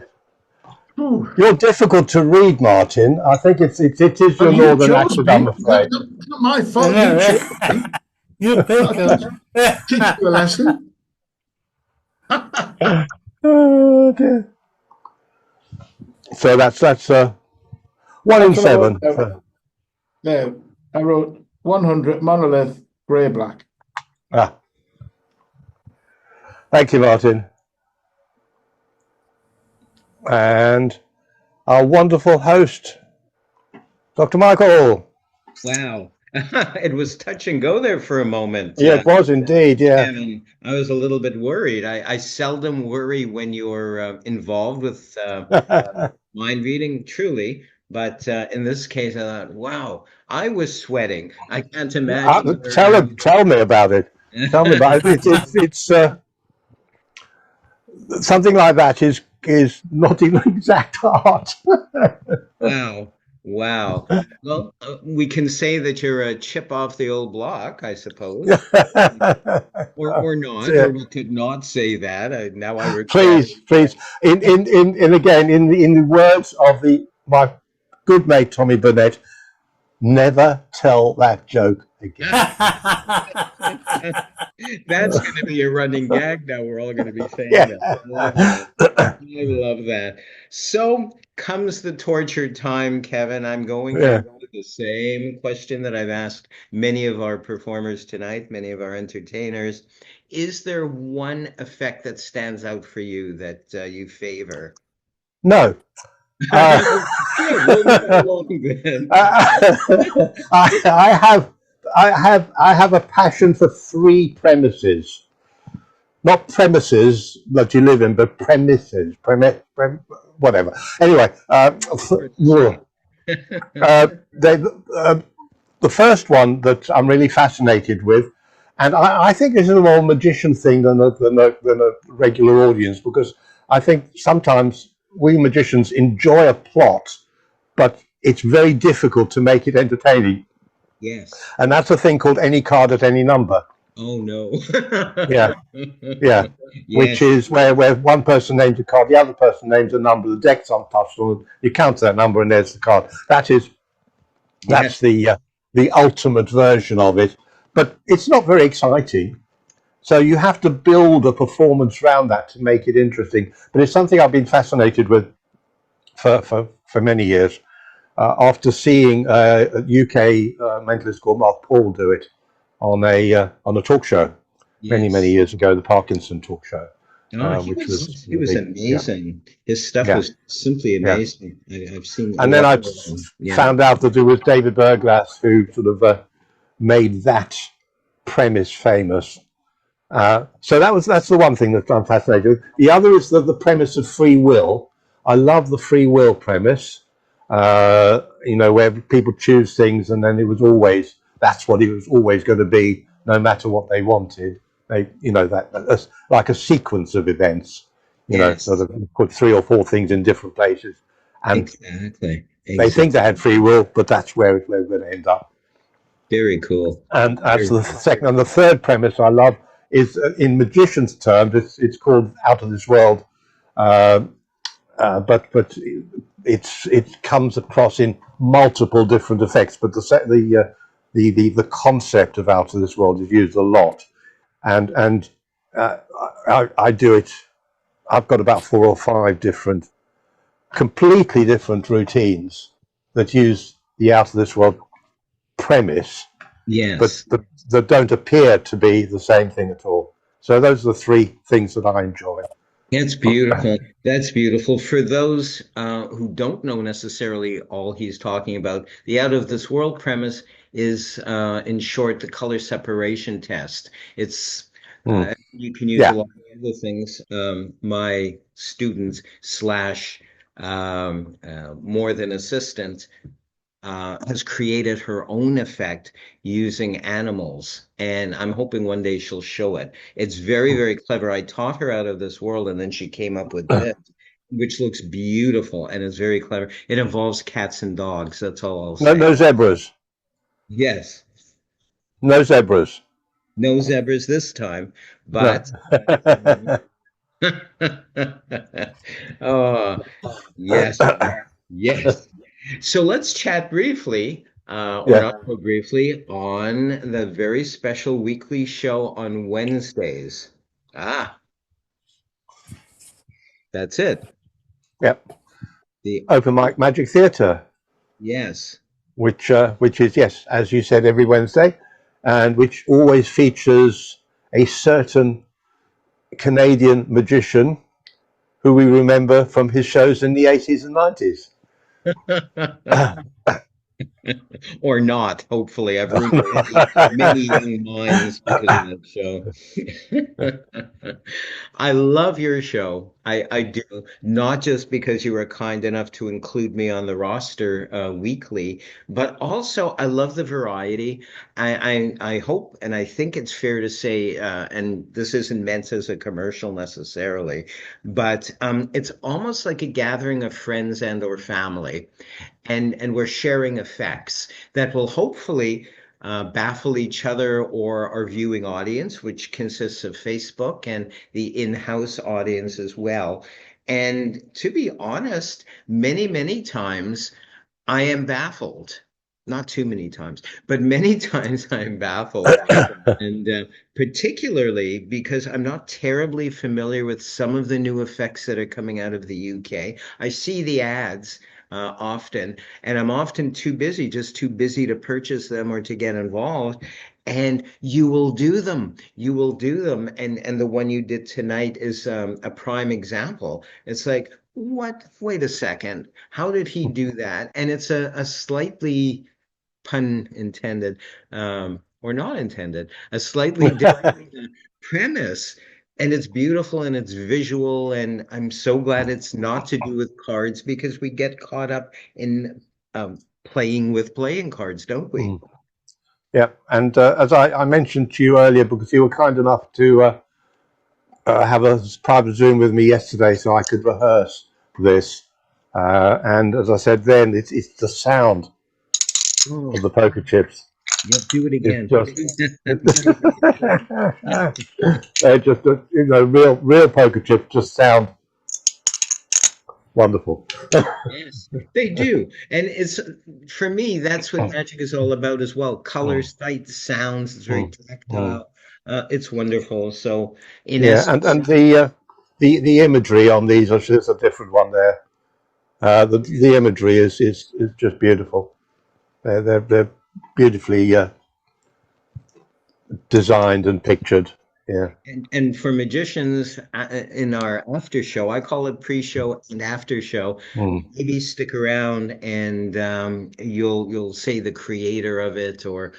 Ooh. You're difficult to read, Martin. I think it is Well, your you northern chose accent, I'm me. afraid. Not my I fault. know, You chose right? me. You pick I'll teach, 'em. teach you a lesson. Oh dear. So that's 1 in That's what I wrote 7. down. So, There. I wrote 100 monolith, grey black. thank you, Martin. And our wonderful host, Dr. Michael. Wow. It was touch and go there for a moment. Yeah, it was indeed. Yeah. Kevin, I was a little bit worried. I seldom worry when you're involved with mind reading, truly. But in this case, I thought, wow, I was sweating. I can't imagine where. Tell me about it. Tell me about it. It's something like that is not even exact art. Wow. Wow. Well, we can say that you're a chip off the old block, I suppose. Or not, Yeah. or we could not say that. Now I regret. Please. In again, in the words of my good mate Tommy Burnett, never tell that joke again. That's going to be a running gag now. We're all going to be saying Yeah. that. I love that. So comes the tortured time, Kevin. I'm going to Yeah. go with the same question that I've asked many of our performers tonight, many of our entertainers. Is there one effect that stands out for you that you favor? No. Good, we'll move along then. I have a passion for 3 premises. Not premises that you live in, but premises. Whatever. Anyway, the first one that I'm really fascinated with, and I think this is a more magician thing than a regular audience, because I think sometimes we magicians enjoy a plot, but it's very difficult to make it entertaining. Yes. And that's a thing called any card at any number. Oh no. Yeah. Yeah. Yes. Which is where one person names a card, the other person names a number, the deck's untouched, and you count that number and there's the card. That's Yes. the ultimate version of it. But it's not very exciting. So you have to build a performance around that to make it interesting. But it's something I've been fascinated with for many years. After seeing a UK mentalist called Mark Paul do it on a talk show many years ago, the Parkinson talk show. He was amazing. Yeah. His stuff was simply amazing. Yeah. I've seen. And then I found out that it was David Berglass who sort of made that premise famous. So that's the one thing that I'm fascinated with. The other is the premise of free will. I love the free will premise. Where people choose things, and then that's what it was always going to be, no matter what they wanted. That's like a sequence of events. So they put 3 or 4 things in different places, and exactly. They think they had free will, but that's where we're going to end up. Very cool. And that's the second. And the third premise I love is, in magician's terms, it's called out of this world. But it comes across in multiple different effects. But the concept of out of this world is used a lot, and I do it. I've got about 4 or 5 completely different routines that use the out of this world premise. Yes, but that don't appear to be the same thing at all. So those are the 3 things that I enjoy. That's beautiful. That's beautiful. For those who don't know necessarily all he's talking about, the out of this world premise is, in short, the color separation test. It's you can use a lot of other things. My students / more than assistants has created her own effect using animals, and I'm hoping one day she'll show it. It's very, very clever. I taught her out of this world, and then she came up with this, which looks beautiful and is very clever. It involves cats and dogs. That's all I'll No, say. no zebras. Yes, No zebras. no zebras this time, No. but oh, yes, yes. So let's chat briefly, or Yeah. not so briefly, on the very special weekly show on Wednesdays. Ah, that's it. Yep. The Open Mic Magic Theatre, yes. which is, yes, as you said, every Wednesday, and which always features a certain Canadian magician who we remember from his shows in the 80s and 90s. Or not, hopefully. I've ruined many young minds because of that show. I love your show. I do, not just because you were kind enough to include me on the roster weekly, but also I love the variety. I hope and I think it's fair to say, and this isn't meant as a commercial necessarily, but it's almost like a gathering of friends and or family, and we're sharing effects that will hopefully baffle each other or our viewing audience, which consists of Facebook and the in-house audience as well. And to be honest, many, many times I am baffled. Not too many times, but many times I am baffled. And particularly because I'm not terribly familiar with some of the new effects that are coming out of the UK. I see the ads often, and I'm often too busy, just too busy to purchase them or to get involved. And you will do them. You will do them. And the one you did tonight is a prime example. It's like, what? Wait a second. How did he do that? And it's a slightly pun intended, or not intended, a slightly different premise. And it's beautiful and it's visual. And I'm so glad it's not to do with cards because we get caught up in playing with playing cards, don't we? Yeah, and as I mentioned to you earlier, because you were kind enough to have a private Zoom with me yesterday so I could rehearse this. And as I said then, it's the sound of the poker chips. Yep, do it again. They're just, real poker chips just sound wonderful. Yes, they do. And it's for me, that's what magic is all about as well. Colors, sights, sounds, it's very tactile. It's wonderful. So in essence, and the imagery on these, there's a different one there. The imagery is just beautiful. They're beautifully designed and pictured. Yeah. And for magicians in our after show, I call it pre-show and after show. Maybe stick around and you'll say the creator of it or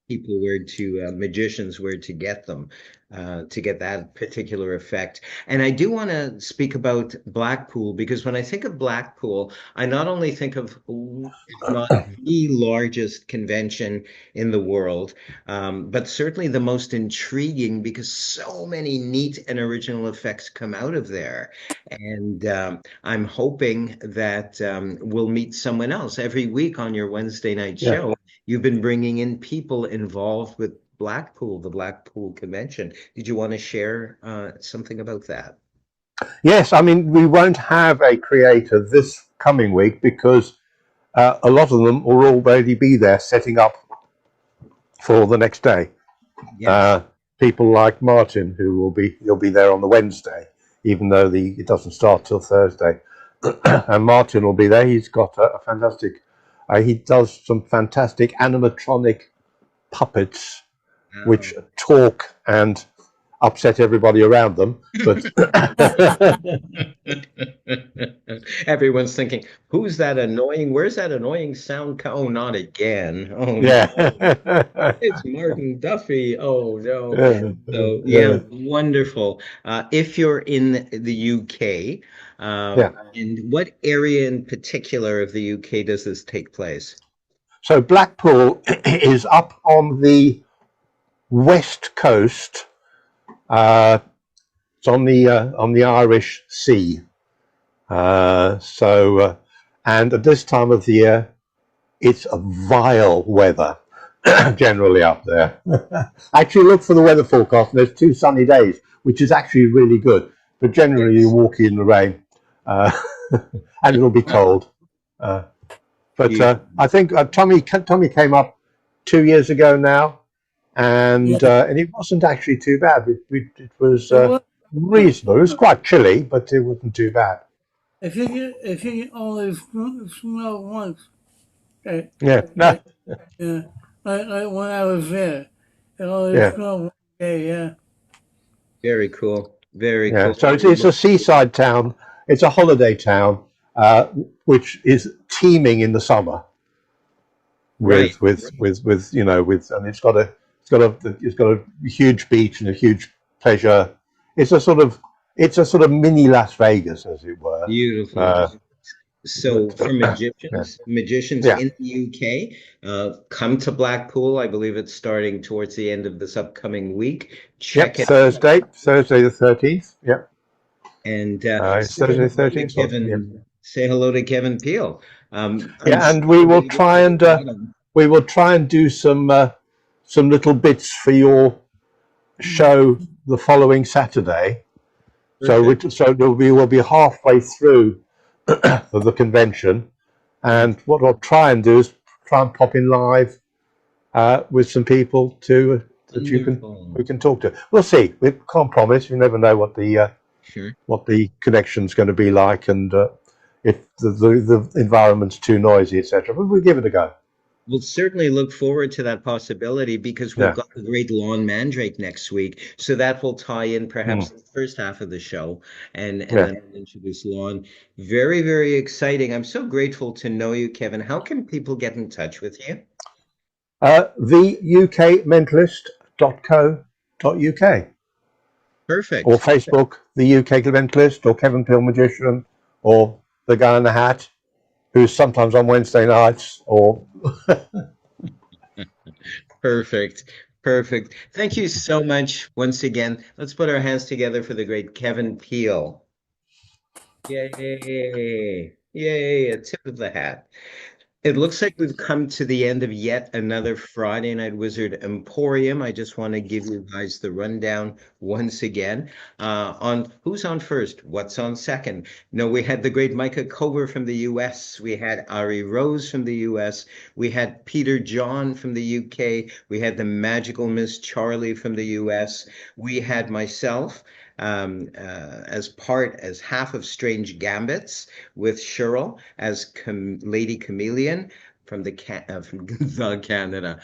people where to magicians where to get them to get that particular effect. And I do want to speak about Blackpool because when I think of Blackpool, I not only think of if not the largest convention in the world, but certainly the most intriguing because so many neat and original effects come out of there. And I'm hoping that we'll meet someone else every week on your Wednesday night show. You've been bringing in people involved with Blackpool, the Blackpool Convention. Did you want to share something about that? Yes, I mean, we won't have a creator this coming week because a lot of them will already be there setting up for the next day. Yes. People like Martin, he'll be there on the Wednesday, even though it doesn't start till Thursday. And Martin will be there. He's got a fantastic. He does some fantastic animatronic puppets, which talk and upset everybody around them. But everyone's thinking, "Who's that annoying? Where's that annoying sound? Oh, not again! Oh yeah, no, it's Martin Duffy! Oh no!" So yeah, wonderful. If you're in the UK, Yeah. And what area in particular of the UK does this take place? So Blackpool is up on the west coast. It's on the Irish Sea. And at this time of the year, it's a vile weather generally up there. Actually, look for the weather forecast, and there's 2 sunny days, which is actually really good. But generally, you walk in the rain, and it'll be cold. But I think Tommy came up 2 years ago now, and it wasn't actually too bad. It was reasonable. It was quite chilly, but it wasn't too bad. If you only smell once. Yeah. Like when I was there, it only smelled one day. Yeah. Very cool. Very Yeah. cool. So it's a seaside town. It's a holiday town, which is teeming in the summer. Right. With and it's got a huge beach and a huge pleasure. It's a sort of mini Las Vegas, as it were. Beautiful. So for magicians in the UK, come to Blackpool. I believe it's starting towards the end of this upcoming week. Check it Thursday the 13th. Yep. And it's Thursday the 13th. Kevin, say hello to Kevin Peel. And we will try and do some little bits for your show the following Saturday. Perfect. So we'll be halfway through of the convention, and what I'll try and do is try and pop in live with some people that we can talk to. We'll see. We can't promise. You never know what the connection's going to be like, and if the environment's too noisy, etc. But we'll give it a go. We'll certainly look forward to that possibility because we've got the great Lawn Mandrake next week. So that will tie in perhaps the first half of the show and then introduce Lawn. Very, very exciting. I'm so grateful to know you, Kevin. How can people get in touch with you? theukmentalist.co.uk. Perfect. Or Facebook, the UK Mentalist, or Kevin Peel Magician, or the Guy in the Hat, who's sometimes on Wednesday nights, or Perfect. Thank you so much once again. Let's put our hands together for the great Kevin Peel. Yay! A tip of the hat. It looks like we've come to the end of yet another Friday Night Wizard Emporium. I just want to give you guys the rundown once again on who's on first, what's on second. No, we had the great Micah Cover from the US. We had Ari Rose from the US. We had Peter John from the UK. We had the magical Miss Charlie from the US. We had myself as half of Strange Gambits with Cheryl as Lady Chameleon from the Canada.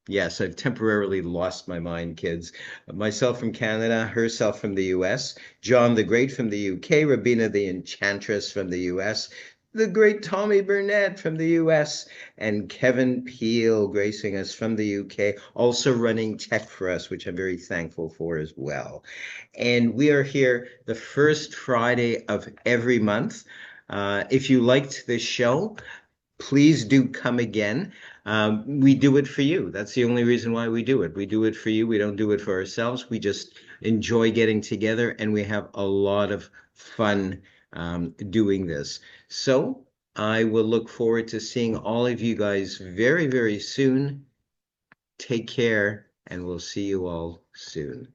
Yes, I've temporarily lost my mind, kids. Myself from Canada, herself from the US, John the Great from the UK, Rabina the Enchantress from the US, the great Tommy Burnett from the US, and Kevin Peel gracing us from the UK, also running tech for us, which I'm very thankful for as well. And we are here the first Friday of every month. If you liked this show, please do come again. We do it for you. That's the only reason why we do it. We do it for you. We don't do it for ourselves. We just enjoy getting together, and we have a lot of fun doing this. So I will look forward to seeing all of you guys very, very soon. Take care, and we'll see you all soon.